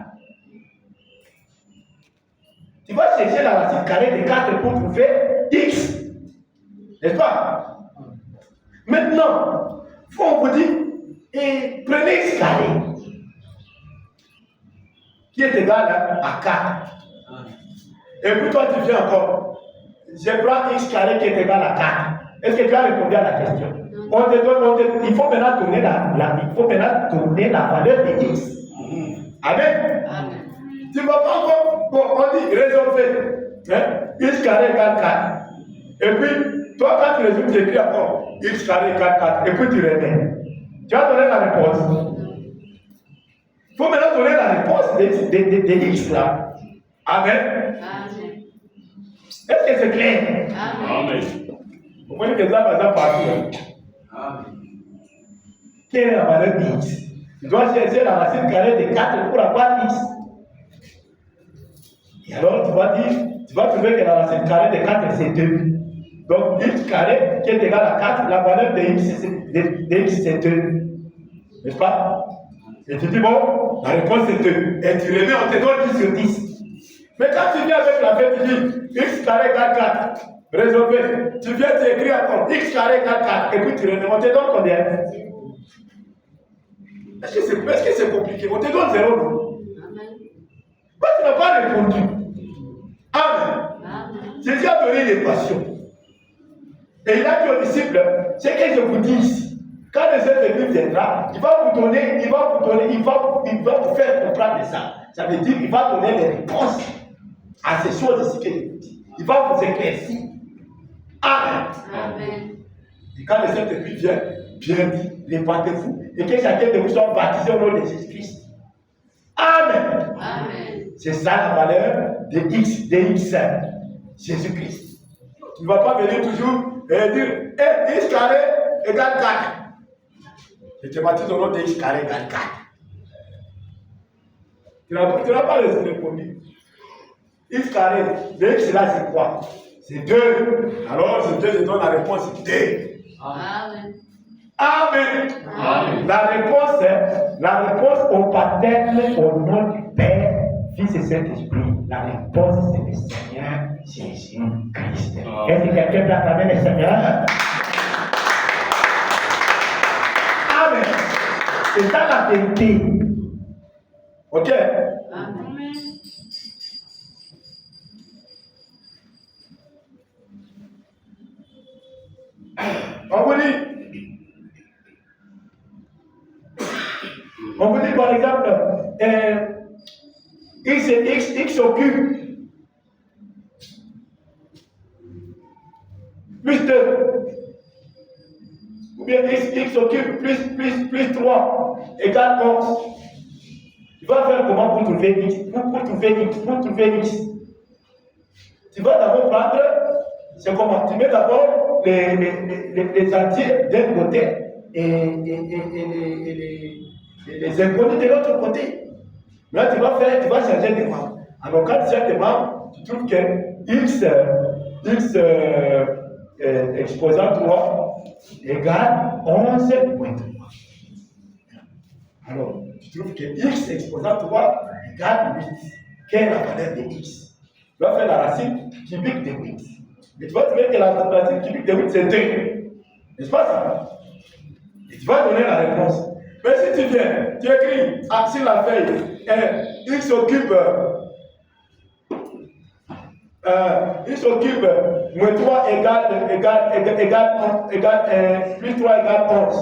Tu vas chercher la racine carrée de 4 pour trouver x. N'est-ce pas? Maintenant, on vous dit, et prenez x carré, qui est égal à 4. Et puis toi, tu viens encore. Je prends x carré qui est égal à 4. Est-ce que tu as répondu à la question? Il faut maintenant tourner la valeur de x. Amen. Amen. Tu ne vas pas encore, bon, on dit résolver. X carré égale 4. Et puis, toi, quand tu résumes, tu écris encore x carré égale 4. Et puis, tu remets. Tu as donné la réponse. Il faut maintenant donner la réponse de x là. Amen. Amen. Est-ce que c'est clair? Amen. Vous voyez que ça va partout. Amen. Quelle est la valeur de x? Tu dois chercher la racine carrée de 4 pour avoir x. Et alors, tu vas trouver que la racine carrée de 4, c'est 2. Donc, x carré qui est égal à 4, la valeur de x, c'est 2. N'est-ce pas? Et tu dis, bon, la réponse c'est 2. Et tu remets, on te donne 10 sur 10. Mais quand tu viens avec la fête, tu dis, x carré égale 4. Résolvé. Tu viens, tu écris encore, x carré égale 4. Et puis tu remets, on te donne combien? Est-ce que c'est compliqué? On te donne 0, non? Amen. Pourquoi tu n'as pas répondu? Amen. Amen. Jésus a donné l'équation. Et il a dit aux disciples, ce que je vous dis ici, quand le Saint-Esprit viendra, il va vous faire comprendre ça. Ça veut dire qu'il va donner des réponses à ces choses ici que je vous dis. Il va vous éclaircir. Amen. Amen. Et quand le Saint-Esprit vient, bien dit, répandez-vous. Et que chacun de vous soit baptisé au nom de Jésus-Christ. Amen. Amen. C'est ça la valeur de X, Jésus-Christ. Tu ne vas pas venir toujours et dire, X carré égale 4. Je te baptise au nom de X carré égale 4. Tu n'as pas répondu. X carré, de X là c'est quoi? C'est 2. Alors c'est 2, je donne la réponse 2. Amen. Amen. Amen. La réponse au baptême au nom du Père, Fils et Saint-Esprit. La réponse c'est le Seigneur Jésus-Christ. Est-ce que quelqu'un peut acclamer le Seigneur? Amen. C'est ça la vérité. Ok? Amen. On vous dit par exemple, X occupe plus 2. Ou bien X occupe plus 3 égale 11. Tu vas faire comment pour trouver X? Pour trouver X. Tu vas d'abord prendre, c'est comment? Tu mets d'abord les entiers d'un côté et les inconnus de l'autre côté. Là, tu vas changer de membres. Alors, quand tu changes de membres, tu trouves que X exposant 3 égale 11.3. Alors, tu trouves que X exposant 3 égale 8. Quelle est la valeur de X? Tu vas faire la racine cubique de 8. Et tu vas trouver que la température cubique de 8, c'est 2. N'est-ce pas ça? Et tu vas donner la réponse. Mais si tu viens, tu écris sur la feuille, X occupe moins 3 plus 3 égale 11.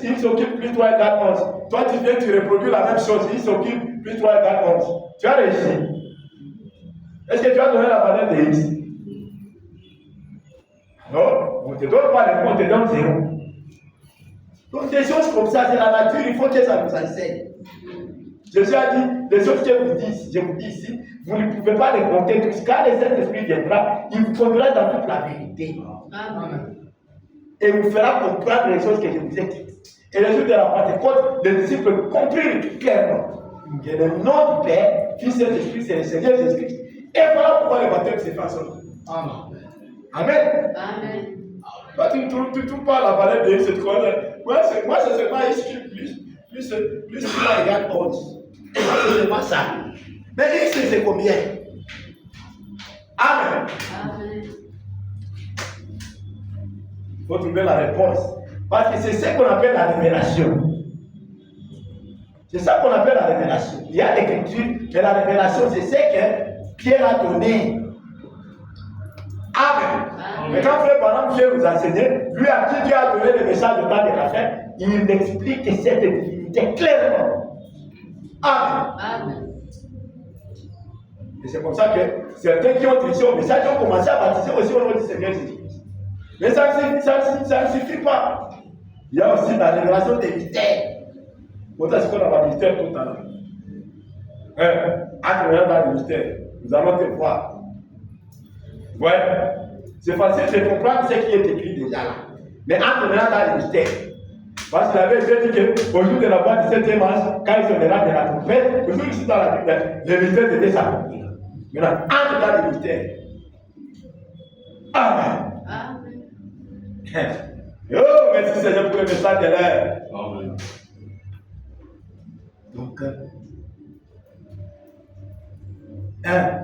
X occupe plus 3 égale 11. Toi, tu viens, tu reproduis la même chose. X occupe plus 3 égale 11. Tu as réussi. Est-ce que tu as donné la valeur de X? Non, on ne te donne pas les points, on te donne 0. Donc des choses comme ça, c'est la nature, il faut que ça nous enseigne. Jésus a dit, les choses que je vous dis ici, vous ne pouvez pas les compter tous. Quand le Saint-Esprit viendra, il vous conduira dans toute la vérité. Amen. Et vous fera comprendre les choses que je vous ai dites. Et le jour de la Pentecôte, les disciples comprirent clairement que le nom du Père, Fils et Esprit, c'est le Seigneur Jésus-Christ. Et voilà pourquoi le baptême se fait ensemble. Amen. Amen. Amen. Toi, tu ne trouves pas la valeur de cette croix. Moi, c'est seulement X plus 3 égale 11. Moi, c'est seulement ça. Mais X, c'est combien? Amen. Amen. Il faut trouver la réponse. Parce que c'est ce qu'on appelle la révélation. C'est ça qu'on appelle la révélation. Il y a l'écriture, mais la révélation, c'est ce que Pierre a donné. Amen. Mais quand frère Branham vient vous enseigner, lui à qui Dieu a donné le message de temps de la fin, il explique cette divinité clairement. Amen. Amen. Et c'est comme ça que certains qui ont triché au message ont commencé à baptiser aussi au nom du Seigneur Jésus-Christ. Mais ça ne suffit pas. Il y a aussi la révélation des mystères. Voilà ce qu'on a dans le mystère tout à l'heure. Entre dans le mystère, nous allons te voir. Ouais. C'est facile de comprendre ce qui est écrit déjà là. Mais entre dans le mystère. Parce qu'il avait dit qu'au jour de la voix du 7e ange, quand il sonnera de la trompette, toujours ici dans la Bible, le mystère devait s'accomplir. Maintenant, entre dans le mystère. Amen. Amen. Oh, merci Seigneur pour le message de l'air. Amen. Donc,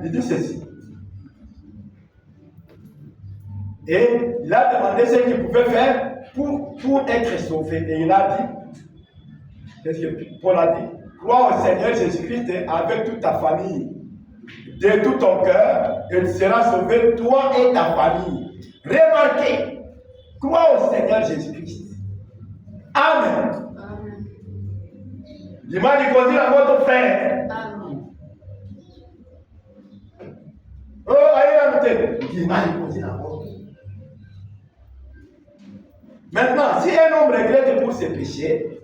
il dit ceci. Et il a demandé ce qu'il pouvait faire pour être sauvé. Et il a dit, qu'est-ce que Paul a dit? Crois au Seigneur Jésus-Christ avec toute ta famille, de tout ton cœur, et tu seras sauvé, toi et ta famille. Remarquez, crois au Seigneur Jésus-Christ. Amen. Amen. L'image du conduit à votre frère. Amen. Oh, allez, écoutez. L'image du conduit à votre frère. Maintenant, si un homme regrette pour ses péchés,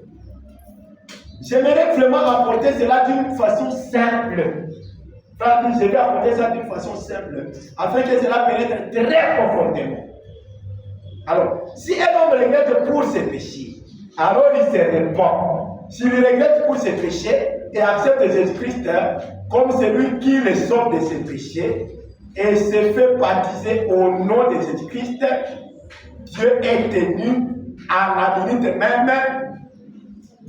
j'aimerais vraiment apporter cela d'une façon simple. Je vais apporter ça d'une façon simple, afin que cela pénètre très profondément. Alors, si un homme regrette pour ses péchés, alors il se répand. S'il regrette pour ses péchés et accepte Jésus-Christ comme celui qui le sauve de ses péchés et se fait baptiser au nom de Jésus-Christ, Dieu est tenu à la minute même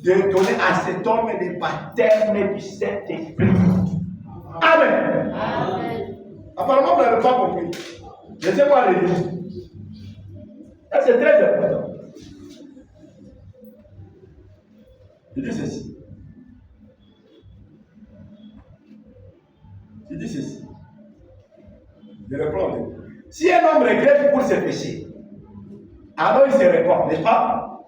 de donner à cet homme le baptême du Saint-Esprit. Amen. Amen. Apparemment, vous n'avez pas compris. Laissez-moi le dire. Ça, c'est très important. Il dit ceci. Il dit ceci. Je reprends. Si un homme regrette pour ses péchés, alors il se répand, n'est-ce pas?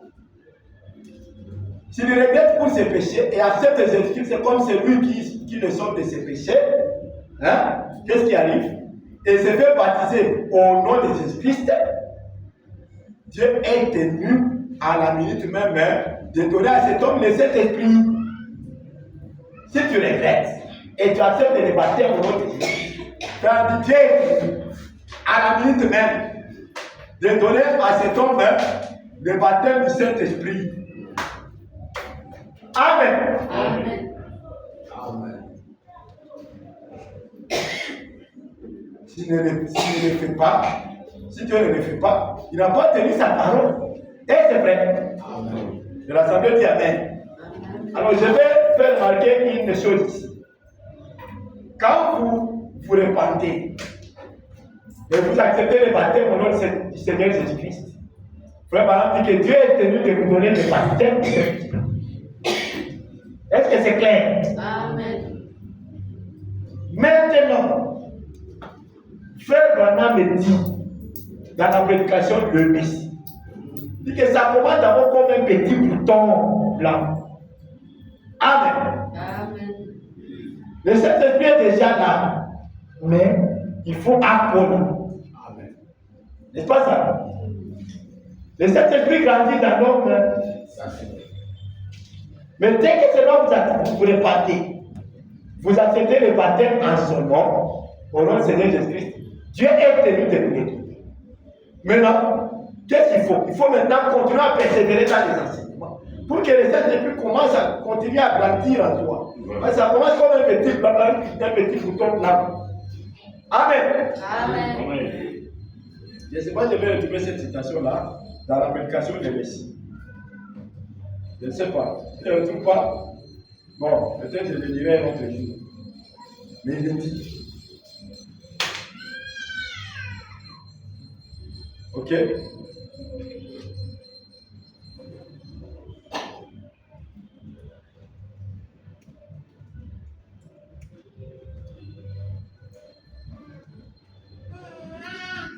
S'il regrette pour ses péchés et accepte Jésus-Christ, c'est comme celui qui le sauve de ses péchés. Hein? Qu'est-ce qui arrive? Et se fait baptiser au nom de Jésus-Christ. Dieu est tenu à la minute même de donner à cet homme le Saint-Esprit. Si tu regrettes et tu acceptes le baptême au nom de Jésus, car Dieu est tenu à la minute même de donner à cet homme le baptême du Saint-Esprit. Amen. Amen. Amen. Si tu ne le fais pas, si Dieu ne le fait pas, il n'a pas tenu sa parole. Et c'est vrai. Amen. Et l'Assemblée dit Amen. Alors je vais faire remarquer une chose ici. Quand vous vous répandez, et vous acceptez le baptême au nom du Seigneur Jésus-Christ, Frère Branham dit que Dieu est tenu de vous donner le baptême du Saint-Esprit. Est-ce que c'est clair? Amen. Maintenant, Frère Branham me dit dans la prédication de Messie, dit que ça commence d'abord comme un petit bouton blanc. Amen. Amen. Le Saint-Esprit est déjà là, mais il faut apprendre. Amen. N'est-ce pas ça? Le Saint-Esprit grandit dans l'homme. Ça, c'est vrai. Mais dès que cela vous repartez, vous acceptez le baptême en son nom, au nom du Seigneur Jésus-Christ, Dieu est tenu de vous guérir. Maintenant, qu'est-ce qu'il faut? Il faut maintenant continuer à persévérer dans les enseignements pour que le Saint-Esprit commence à continuer à grandir en toi. Mais ça commence comme un petit bouton blanc. Amen. Amen. Je ne sais pas, je vais retrouver cette citation-là dans la prédication de Messie. Je ne sais pas. Je ne le retrouve pas. Bon, peut-être je le dirai un autre jour. Mais il le dit. Ok?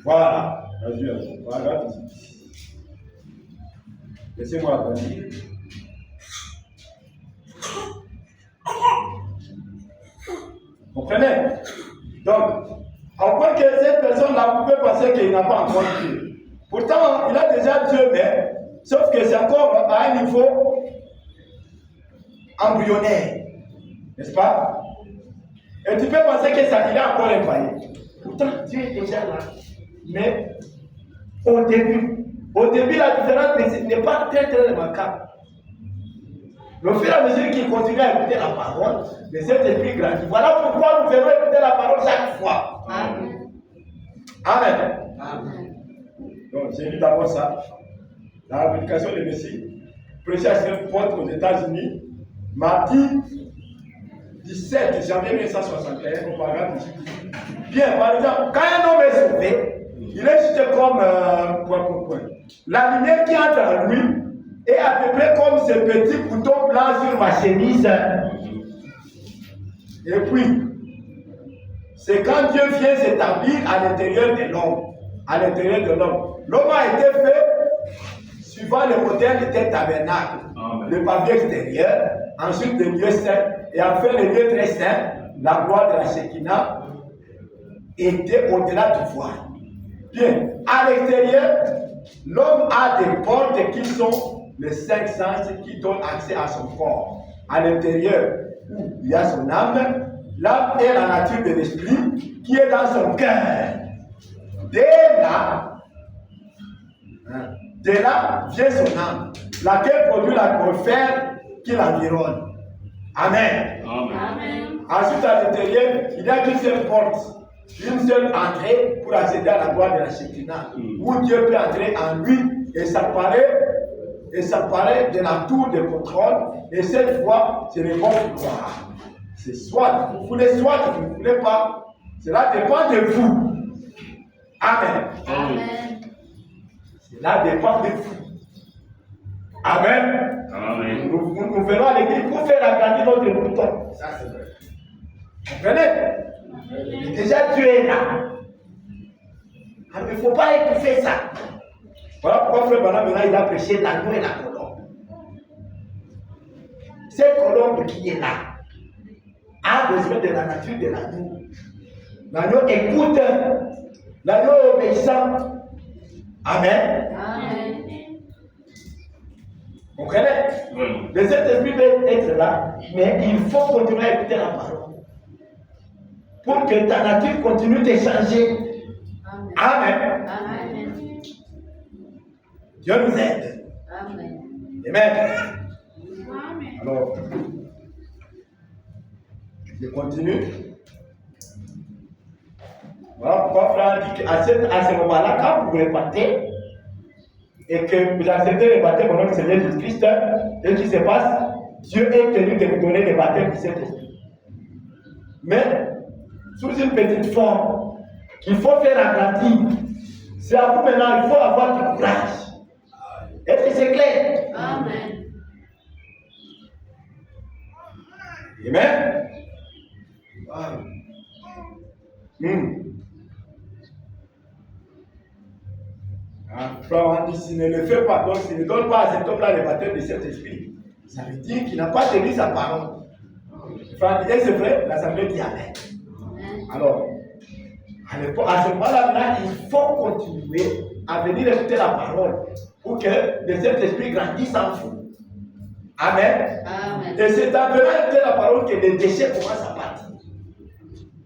Voilà. Regarde ici. Laissez-moi agrandir. Comprenez? Donc, en point que cette personne-là pouvait penser qu'il n'a pas encore Dieu. Pourtant, il a déjà Dieu, mais sauf que c'est encore à un niveau embryonnaire. N'est-ce pas? Et tu peux penser que ça, il a encore un païen. Pourtant, Dieu est déjà là. Mais au début, la différence n'est pas très remarquable. Au fur et à mesure qu'il continue à écouter la parole, le Saint-Esprit grandit. Voilà pourquoi nous devons écouter la parole chaque fois. Amen. Amen. Amen. Donc, j'ai lu d'abord ça. Dans la prédication de Messie, prêché à Saint-Paul aux États-Unis, mardi 17 janvier 1961, au paragraphe 18. Bien, par exemple, quand un homme est sauvé, il est juste comme point. La lumière qui entre en lui est à peu près comme ce petit bouton blanc sur ma chemise. Et puis, c'est quand Dieu vient s'établir à l'intérieur de l'homme. À l'intérieur de l'homme. L'homme a été fait suivant le modèle de tabernacle. Le papier extérieur, ensuite le lieu saint, et enfin le lieu très saint, la gloire de la Shekinah, était au-delà du voile. Bien, à l'extérieur, l'homme a des portes qui sont les 5 sens qui donnent accès à son corps. À l'intérieur, où il y a son âme, l'âme est la nature de l'esprit qui est dans son cœur. De là vient son âme, laquelle produit l'atmosphère qui l'environne. Amen. Amen. Ensuite, à l'intérieur, il n'y a qu'une seule porte, une seule entrée pour accéder à la gloire de la Shekinah, où Dieu peut entrer en lui et s'apparaît de la tour de contrôle. Et cette fois, c'est le bon pouvoir. C'est soit vous voulez, soit vous ne voulez pas. Cela dépend de vous. Amen. Amen. Cela dépend de vous. Amen. Amen. Nous venons à l'église pour faire agrandir notre bouton. Ça, c'est vrai. Comprenez? Déjà, Dieu est là. Alors, il ne faut pas étouffer ça. Voilà pourquoi Frère Branham, maintenant, il a prêché l'agneau et la colombe. Cette colombe qui est là a besoin de la nature de l'agneau. L'agneau écoute, l'agneau est obéissant. Amen. Amen. Vous comprenez? Le Saint-Esprit peut être là, mais il faut continuer à écouter la parole. Pour que ta nature continue de changer. Amen. Amen. Dieu nous aide. Amen. Amen. Amen. Alors, je continue. Voilà pourquoi Frère dit qu'à ce moment-là, quand vous repartez et que vous acceptez le baptême au nom du Seigneur Jésus-Christ, et ce qui se passe, Dieu est tenu de vous donner le baptême du Saint-Esprit. Mais sous une petite forme. qu'il faut faire agrandir. C'est à vous maintenant, il faut avoir du courage. Est-ce que c'est clair? Amen. Amen. Frère, on dit, s'il ne le fait pas, donc s'il ne donne pas à cet homme-là le baptême de Saint-Esprit, ça veut dire qu'il n'a pas tenu sa parole. Frère, c'est vrai, l'Assemblée dit Amen. Alors, à ce moment-là, il faut continuer à venir écouter la parole pour que le Saint-Esprit grandisse en vous. Amen. Amen. Et c'est en venant écouter la parole que les déchets commencent à partir.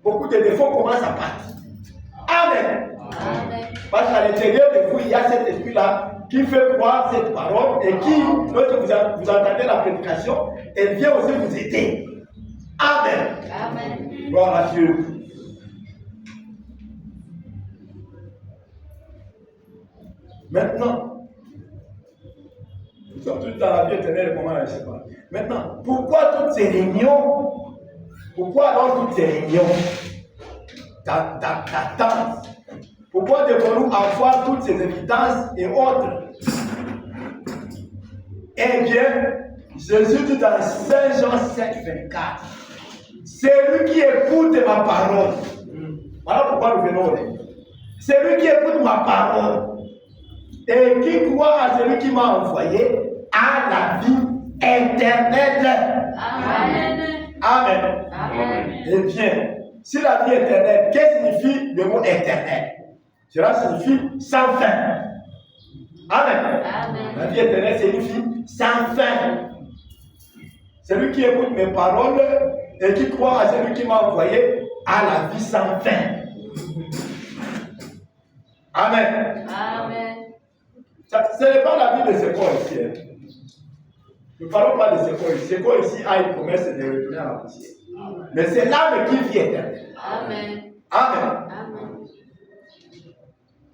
Beaucoup de défauts commencent à partir. Amen. Amen. Parce qu'à l'intérieur de vous, il y a cet esprit-là qui fait croire cette parole et qui, lorsque vous entendez la prédication, elle vient aussi vous aider. Amen. Amen. Gloire à Dieu. Maintenant, nous sommes tous dans la vie éternelle, comment je ne sais pas. Maintenant, pourquoi toutes ces réunions? Pourquoi alors toutes ces réunions d'attente? Pourquoi devons-nous avoir toutes ces évidences et autres? Eh bien, Jésus dit dans 5 Jean 7, 24, c'est lui qui écoute ma parole. Voilà pourquoi nous venons là. C'est lui qui écoute ma parole et qui croit à celui qui m'a envoyé à la vie éternelle. Amen. Amen. Amen. Eh bien, si la vie éternelle, qu'est-ce que signifie le mot éternel? Cela signifie sans fin. Amen. Amen. La vie éternelle signifie sans fin. Celui qui écoute mes paroles et qui croit à celui qui m'a envoyé à la vie sans fin. Amen. Amen. Ce n'est pas la vie de ce corps ici. Hein. Nous ne parlons pas de ce corps ici. Ce corps ici a une promesse de retourner à la poussière. Mais c'est l'âme qui vit éternelle. Amen. Amen. Amen.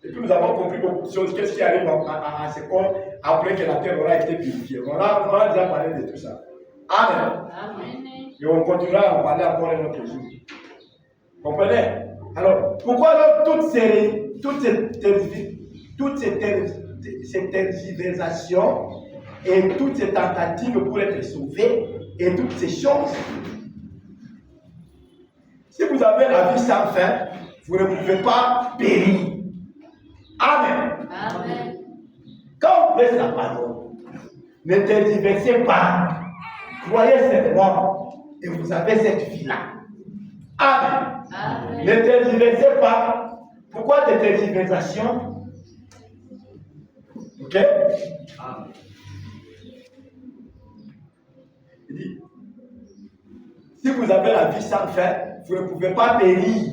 Et puis nous avons compris beaucoup de choses. Qu'est-ce qui arrive à ce corps après que la terre aura été purifiée? On a déjà parlé de tout ça. Amen. Amen. Et on continuera à en parler encore un autre jour. Comprenez? Alors, pourquoi alors toutes ces tergiversations et toutes ces tentatives pour être sauvés et toutes ces choses? Si vous avez la vie sans fin, vous ne pouvez pas périr. Amen. Amen. Quand vous prêtez la parole, ne tergiversez pas. Croyez simplement et vous avez cette vie-là. Amen. Amen. Ne tergiversez pas. Pourquoi des tergiversations? Ok? Amen. Il dit, si vous avez la vie sans fin, vous ne pouvez pas périr.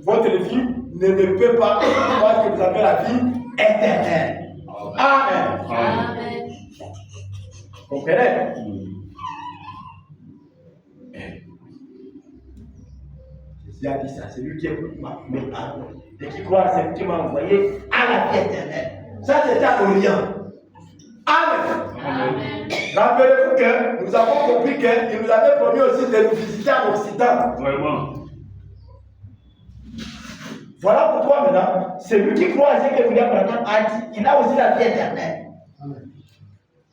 Votre vie ne peut pas parce que vous avez la vie éternelle. Amen. Amen. Comprenez? Jésus a dit ça, c'est lui qui écoute mes paroles et qui croit à celui qui m'a envoyé à la vie éternelle. Ça, c'est à l'Orient. Amen. Amen. Rappelez-vous que nous avons compris qu'il nous avait promis aussi de nous visiter en Occident. Vraiment. Voilà pourquoi maintenant, celui qui croit à ce que William Branham a dit, il a aussi la vie éternelle.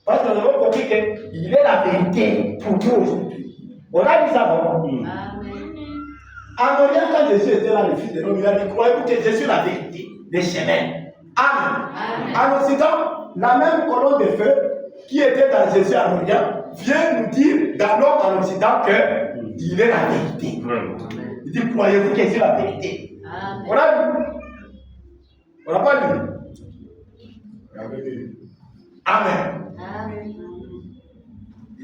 Parce que nous avons compris qu'il est la vérité pour nous aujourd'hui. On a dit ça vraiment. Amen. En Orient, quand Jésus était là, le Fils de l'homme, il a dit, croyez-vous que je suis la vérité, le chemin. Amen. Amen. En Occident, la même colonne de feu qui était dans Jésus en Orient vient nous dire dans l'homme en Occident qu'il est la vérité. Il dit, croyez-vous que je suis la vérité. Amen. On a lu. On n'a pas lu. Amen. Amen.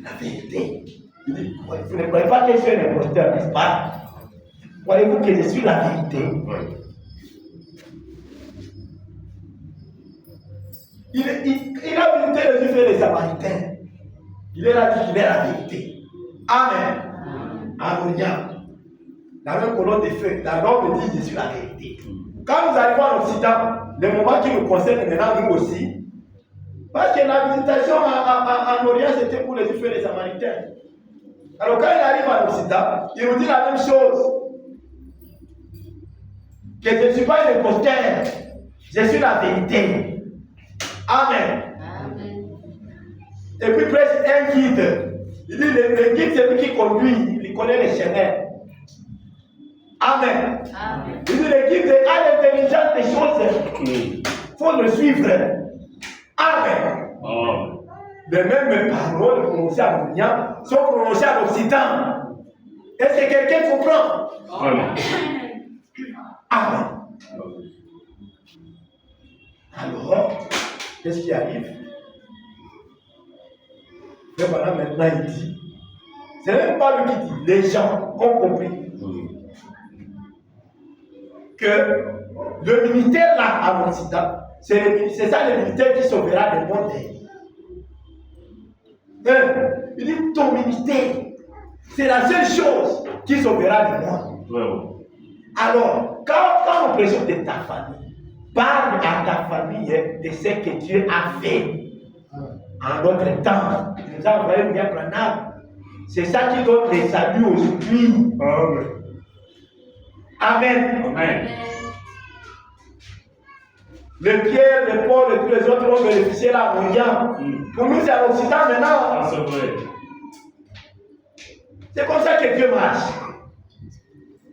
La vérité. Il dit, vous ne croyez pas que je suis un imposteur, n'est-ce pas? Croyez-vous que je suis la vérité? Il a visité les Juifs et les Samaritains. Il est là dit qu'il est la vérité. Amen. En Orient. La même colonne de feu. La norme dit je suis la vérité. Quand nous arrivons en Occident, le moment qui nous concerne maintenant, nous aussi, parce que la visitation en Orient, c'était pour les Juifs et les Samaritains. Alors quand il arrive en Occident, il nous dit la même chose. que je ne suis pas un imposteur, je suis la vérité. Amen. Amen. Et puis presque un guide. Il dit le guide c'est lui qui conduit, il connaît les chemins. Amen. Amen. Il dit le guide a l'intelligence des choses. Il faut le suivre. Amen. Amen. Les mêmes paroles prononcées en Orient sont prononcées en Occident. Est-ce que quelqu'un comprend? Vraiment. Amen. Alors, qu'est-ce qui arrive? Mais voilà, maintenant il dit, c'est même pas lui qui dit, les gens ont compris que le ministère là en Occident, c'est ça le ministère qui sauvera le monde. Il dit, ton ministère, c'est la seule chose qui sauvera le monde. Vraiment. Alors, quand on prêche de ta famille, parle à ta famille de ce que Dieu a fait en notre temps. Il nous a envoyé William Branham. C'est ça qui donne les saluts aujourd'hui. Amen. Amen. Le Pierre, le Paul et tous les autres vont bénéficier là en Orient. Pour nous, c'est en Occident maintenant. Ah, c'est vrai. C'est comme ça que Dieu marche.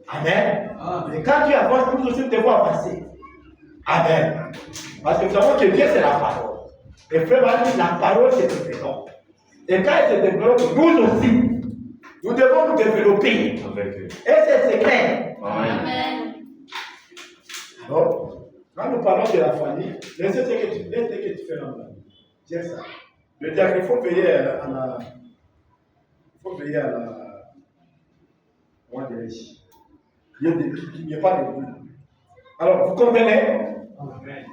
Amen. Et quand tu avances, nous aussi, nous devons avancer. Amen. Parce que nous savons que Dieu, c'est la parole. Et frère va dire, la parole se développe. Et quand elle se développe, nous aussi, nous devons nous développer. Avec Et c'est clair. Amen. Amen. Alors, quand nous parlons de la famille, laissez ce que tu fais là. Tiens ça. Le diable, il faut payer à la. Il faut payer à la. Comment dirais-je? Il n'y a pas de bruit. Alors, vous comprenez? Amen.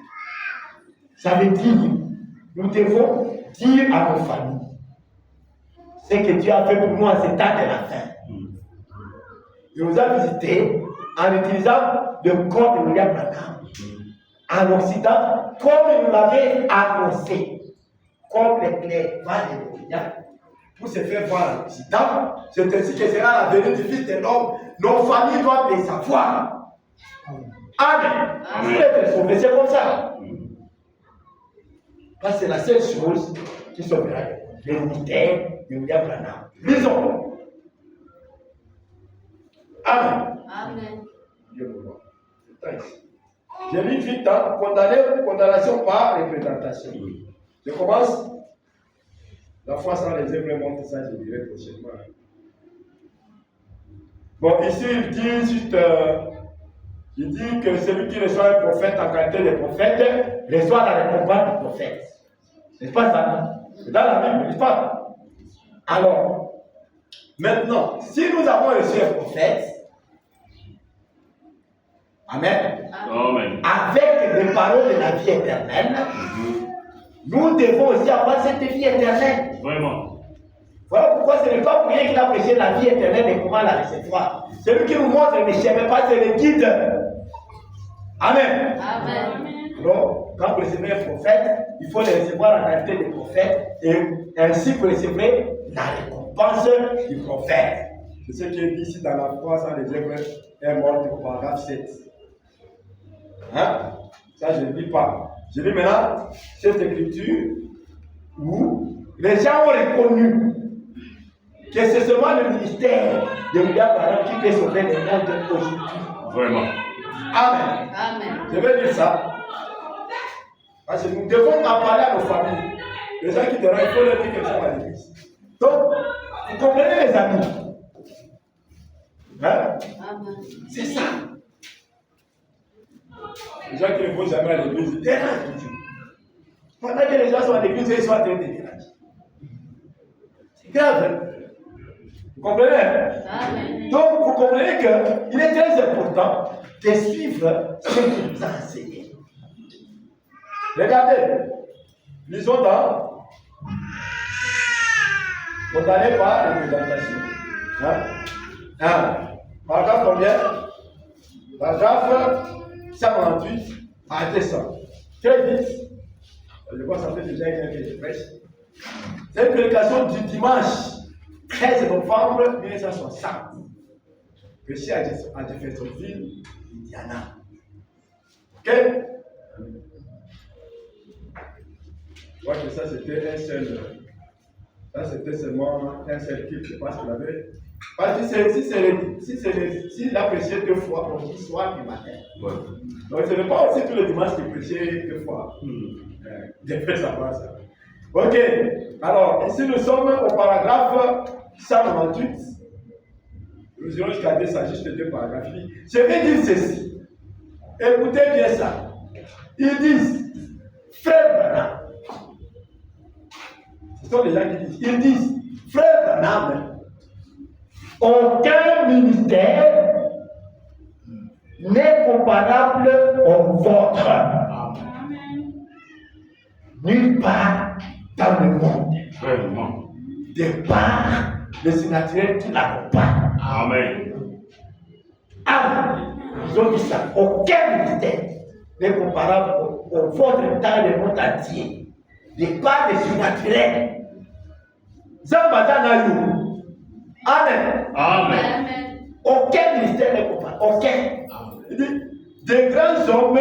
Ça veut dire, nous devons dire à nos familles ce que Dieu a fait pour nous en cet temps de la fin. Il nous a visités en utilisant le corps de William Branham en Occident, comme il nous l'avait annoncé, comme l'éclair va de l'Orient pour se faire voir en Occident. C'est ainsi que sera la venue du Fils de l'homme. Nos familles doivent les savoir. Amen. Vous voulez être sauvés, c'est comme ça. Parce que c'est la seule chose qui sauvera le ministère de William Branham. Lisons. Amen. Amen. Dieu me voit. C'est ici. Je lis vite, hein? Condamnation par représentation. Je commence. La foi sans les œuvres montre ça, je dirai prochainement. Bon, ici, il dit juste. Il dit que celui qui reçoit un prophète en qualité de prophète reçoit la récompense du prophète. N'est-ce pas ça, non? C'est dans la Bible, n'est-ce pas? Alors, maintenant, si nous avons reçu un prophète, Amen, Amen. avec les paroles de la vie éternelle, nous devons aussi avoir cette vie éternelle. Vraiment. Voilà pourquoi ce n'est pas pour rien qu'il a prêché la vie éternelle et comment la recevoir. Celui qui nous montre le chemin, pas c'est le guide. Amen. Amen. Alors, quand vous recevez un prophète, il faut le recevoir en qualité de prophète et ainsi vous recevez la récompense du prophète. C'est ce qui est dit ici dans la foi sans les œuvres est mort au paragraphe 7. Hein? Ça, je ne lis pas. Je lis maintenant cette écriture où les gens ont reconnu que c'est seulement le ministère de William Branham qui peut sauver le monde aujourd'hui. Vraiment. Amen. Amen. Je vais dire ça. Parce que nous devons en parler à nos familles. Les gens qui dérangent, il faut leur dire qu'ils sont à l'église. Donc, vous comprenez les amis? Hein? Amen. C'est ça. Les gens qui ne vont jamais à l'église, ils dérangent toujours. Pendant que les gens sont à l'église, ils sont en train de déranger. C'est grave. Hein? Vous comprenez? Amen. Donc, vous comprenez qu'il est très important de suivre ce qu'il nous a enseigné. Regardez, lisons dans condamné par représentation. Paragraphe combien? Paragraphe 198 à 200. Très vite. Je vois ça fait déjà une heure que je prêche. C'est une prédication du dimanche 13 novembre 1960. Prêché à Jeffersonville, Indiana. Ok? Je vois que ça c'était un seul. Ça c'était seulement un seul type. Je pense qu'il avait. Parce que si il a prêché 2 fois, on dit soir et matin. Ouais. Donc ce n'est pas aussi tous les dimanches qu'il prêchait 2 fois. J'ai fait savoir ça. Ok. Alors, ici nous sommes au paragraphe 198. Nous irons jusqu'à 2, ça juste 2 paragraphes. Je vais dire ceci. Écoutez bien ça. Ils disent, frère Branham. Ce sont les gens qui disent. Ils disent, frère Branham, aucun ministère n'est comparable au vôtre. Amen. Nulle part dans le monde. Vraiment. De par le surnaturel qui l'accompagne. Amen. Amen. Ils ont dit ça. Aucun ministère n'est comparable au vôtre dans le monde entier. De par le surnaturel. Amen. Amen. Amen. Aucun ministère n'est comparable. Aucun. Il dit, des grands hommes,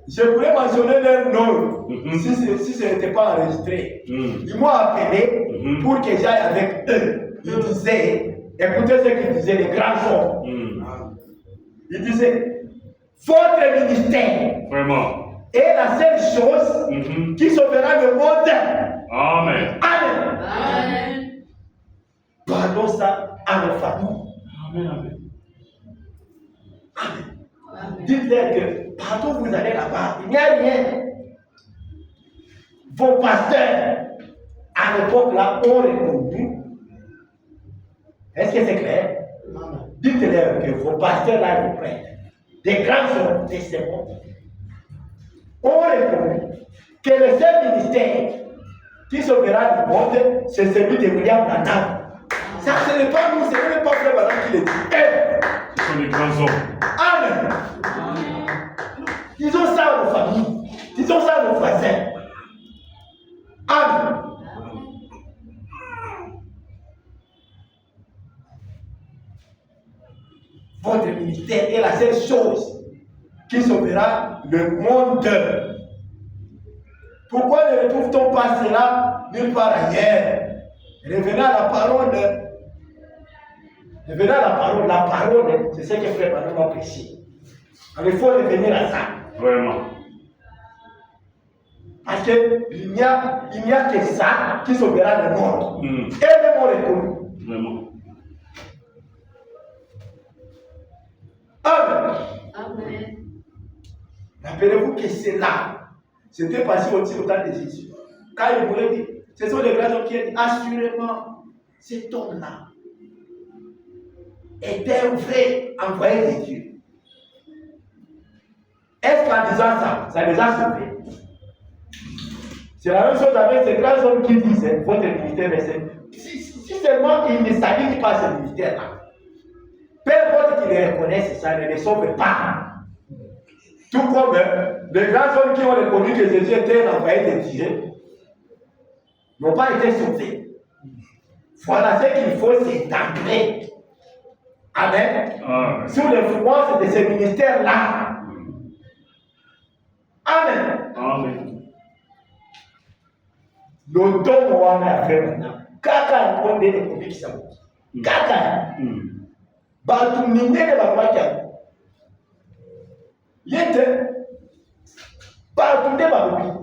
je pourrais mentionner leur nom si ce n'était pas enregistré. Ils m'ont appelé pour que j'aille avec eux. Ils disaient, écoutez ce qu'ils disaient, les grands hommes. Ils disaient, votre ministère Vraiment. est la seule chose qui sauvera le monde. Amen. Amen. Amen. Pardon ça à nos familles. Amen. Amen. Amen. Dites-leur que partout où vous allez là-bas, il n'y a rien. Vos pasteurs, à l'époque là, ont répondu. Est-ce que c'est clair? Dites-leur que vos pasteurs là vous prennent. Des grands hommes de ce monde ont répondu que le seul ministère qui sauvera du monde, c'est celui de William Branham. Ça, ce n'est pas nous, ce n'est même pas Frère Branham qui le dit. Ce sont les grands hommes. Amen. Disons ça à nos familles. Disons ça à nos voisins. Amen. Votre ministère est la seule chose qui sauvera le monde. Pourquoi ne retrouve-t-on pas cela nulle part ailleurs? Revenez à la parole. Revenez à la parole. La parole, c'est ce que Frère Branham a prêché. Alors il faut revenir à ça. Vraiment. Parce qu'il n'y a que ça qui sauvera le monde. Et même on reconnu. Vraiment. Amen. Amen. Rappelez-vous que c'est là. C'était passé aussi au temps de Jésus. Quand il voulait dire, ce sont les grands hommes qui ont dit, assurément, cet homme-là était un vrai envoyé de Dieu. Est-ce qu'en disant ça, ça les a sauvés? C'est la même chose avec ces grands hommes qui disent, votre ministère, si seulement ils ne s'alignent pas ce ministère-là, peu importe qu'ils les reconnaissent, ça ne les sauve pas. Tout comme les grands hommes qui ont reconnu que Jésus était un envoyé de Dieu n'ont pas été sauvés. Voilà ce qu'il faut, c'est d'ancrer. Amen. Sous l'influence de ce ministère-là. Amen. Amen. L'automne on a fait maintenant. Kaka on est les copies qui sont. Kaka. Batumine de Babakia. Yete. Batumine de Babakia.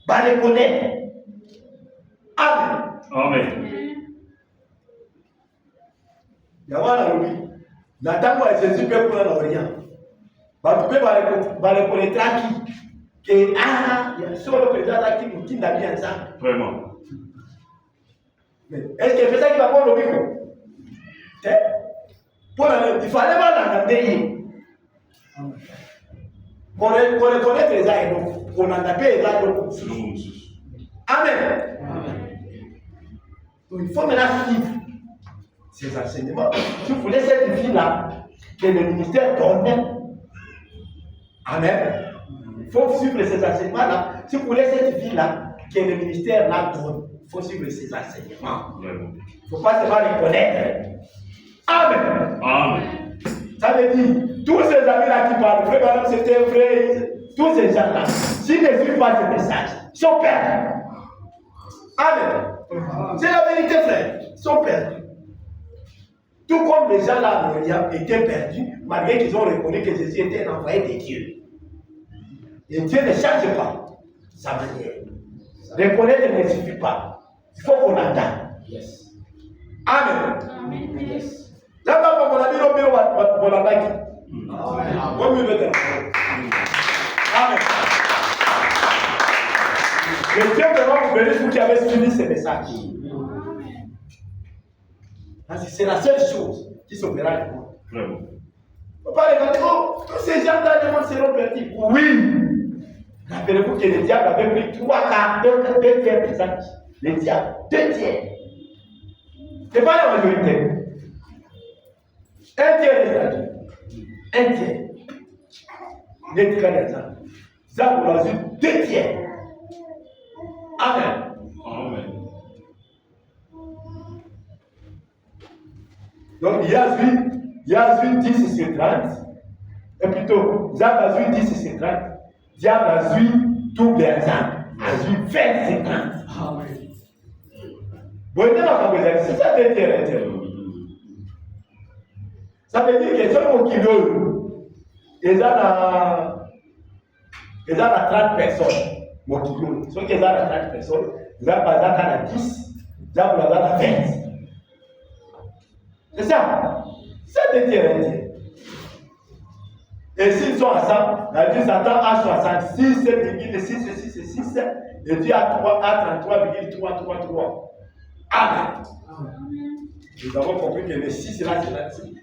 Barekone. Amen. Amen. Yawana Rubi. Natango a Jésus peut pour l'Orient. Batumine barekonnaîtra qui. Que il y a solo président là qui n'a bien ça. Vraiment. Est-ce que c'est ça qui va prendre le micro? Il fallait pas l'entendre. Pour reconnaître les gens, on en a fait les gens. Amen. Donc il faut maintenant suivre ces enseignements. Si vous voulez cette vie-là, que le ministère donne. Amen. Il faut suivre ces enseignements-là. Si vous voulez cette vie-là, que le ministère-là donne, il faut suivre ces enseignements. Il ne faut pas seulement les connaître. Amen. Amen. Ça veut dire, tous ces amis-là qui parlent, frère, madame, c'était vrai. Tous ces gens-là, s'ils ne suivent pas ce message, ils sont perdus. Amen. C'est la vérité, frère. Ils sont perdus. Tout comme les gens là à Moria étaient perdus, malgré qu'ils ont reconnu que Jésus était un envoyé de Dieu. Et Dieu ne change pas sa manière. Reconnaître ne suffit pas. Il faut qu'on attende. Yes. Amen. Amen. Là-bas, mon ami, on l'a dit. Amen. Le Dieu vraiment vous bénisse, vous qui avez suivi ce message. Parce que c'est la seule chose qui sauvera le monde. Vraiment. Il ne faut pas regarder, oh, tous ces gens dans le monde seront perdus. Oui. Rappelez-vous que le diable avait pris 3 quarts, 2 tiers des anges. Le diable, 2 tiers. Ce n'est pas la majorité. 1 tiers des anges. 1 tiers. Les tiers des anges. Ça, vous l'avez 2 tiers. Amen. Amen. Donc, il y a 10 sur 30. Et plutôt, Zab a 10 sur 30. Diable a 8 tout les ans. A 8 20 sur 30. Amen. Bon, c'est ça que c'est. Ça veut dire que ceux qui veulent, ils ont 30 personnes. Ceux qui ont 30 personnes, ils ont pas 10, ils ont 20. C'est ça. Ça veut dire. Et s'ils sont ensemble, la Dieu s'attend à 66,666 et Dieu à 33,333. Amen. Nous avons compris que les 6 là,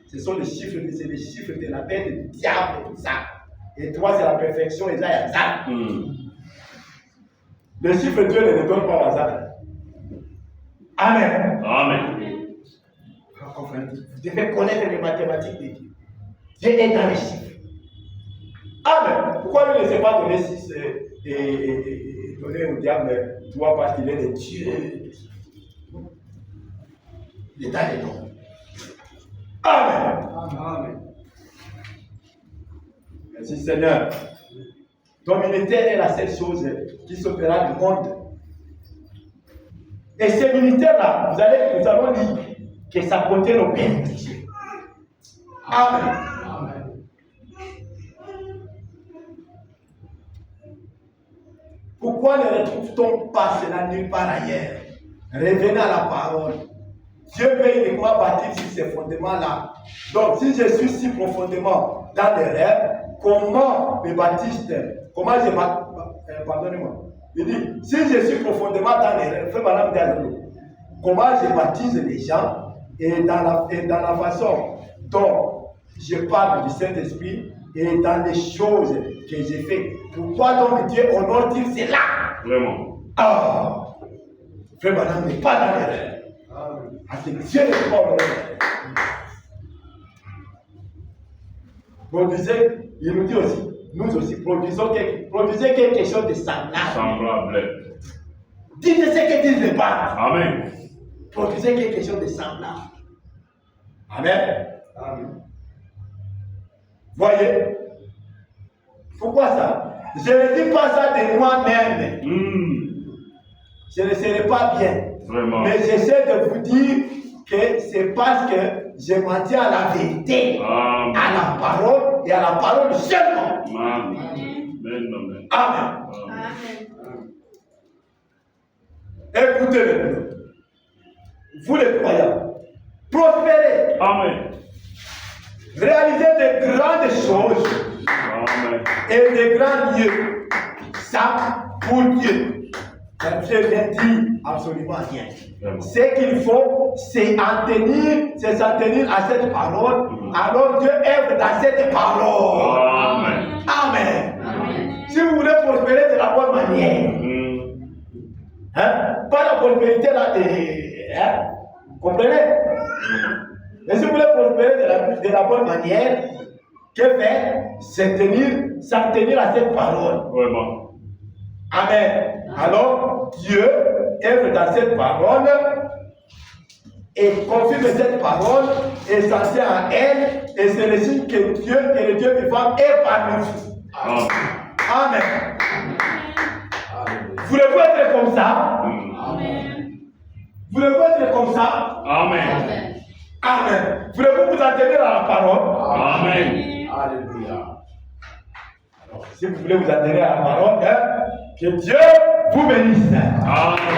ce sont les chiffres, c'est les chiffres de la paix du diable et tout ça. Et 3 c'est la perfection et ça il y a ça. Le chiffre Dieu ne le donne pas au hasard. Amen. Amen. Vous devez connaître les mathématiques de Dieu. Dieu est dans les chiffres. Amen. Pourquoi lui ne s'est pas donné 6 et donner au diable 3 parce qu'il est le Dieu? Il est dans les noms. Amen. Amen. Merci Seigneur. Ton ministère est la seule chose qui sauvera le monde. Et ce ministère-là, nous allons dire que ça contient nos bénédictions. Amen. Amen. Pourquoi ne retrouve-t-on pas cela nulle part ailleurs? Revenez à la parole. Dieu peut uniquement bâtir sur ces fondements-là. Donc, si je suis si profondément dans les rêves, comment me baptise-t pardonnez-moi. Il dit, si je suis profondément dans les rêves, comment je baptise les gens et dans la façon dont je parle du Saint-Esprit et dans les choses que j'ai faites. Pourquoi donc Dieu honore-t-il cela? Vraiment. Ah, frère Madame n'est pas dans les rêves. Parce que Dieu n'est pas honoré. Produisez, il nous dit aussi, nous aussi, produisez quelque chose de semblable. Semblable. Dites ce que disent les parents. Amen. Produisez quelque chose de semblable. Amen. Amen. Voyez? Pourquoi ça? Je ne dis pas ça de moi-même. Je ne serai pas bien. Vraiment. Mais j'essaie de vous dire que c'est parce que je m'en tiens à la vérité, Amen. à la parole et à la parole seulement. Amen. Amen. Amen. Amen. Écoutez-le. Vous les croyants, prospérez. Amen. Réalisez de grandes choses. Amen. Et de grands lieux. Ça pour Dieu. Je ne dis absolument rien. Vraiment. Ce qu'il faut, c'est s'en tenir à cette parole. Alors Dieu œuvre dans cette parole. Amen. Amen. Amen. Si vous voulez prospérer de la bonne manière, pas la prospérité là, comprenez? Mais si vous voulez prospérer de la bonne manière, que faire? C'est s'en tenir à cette parole. Vraiment. Amen. Alors, Dieu œuvre dans cette parole et confirme cette parole et s'en tient à elle, et c'est le signe que Dieu et le Dieu vivant est parmi vous. Amen. Amen. Voulez-vous être comme ça? Amen. Voulez-vous être comme ça? Amen. Amen. Voulez-vous vous en tenir à la parole? Amen. Alléluia. Alors, si vous voulez vous en tenir à la parole, que Dieu vous bénisse. Amen.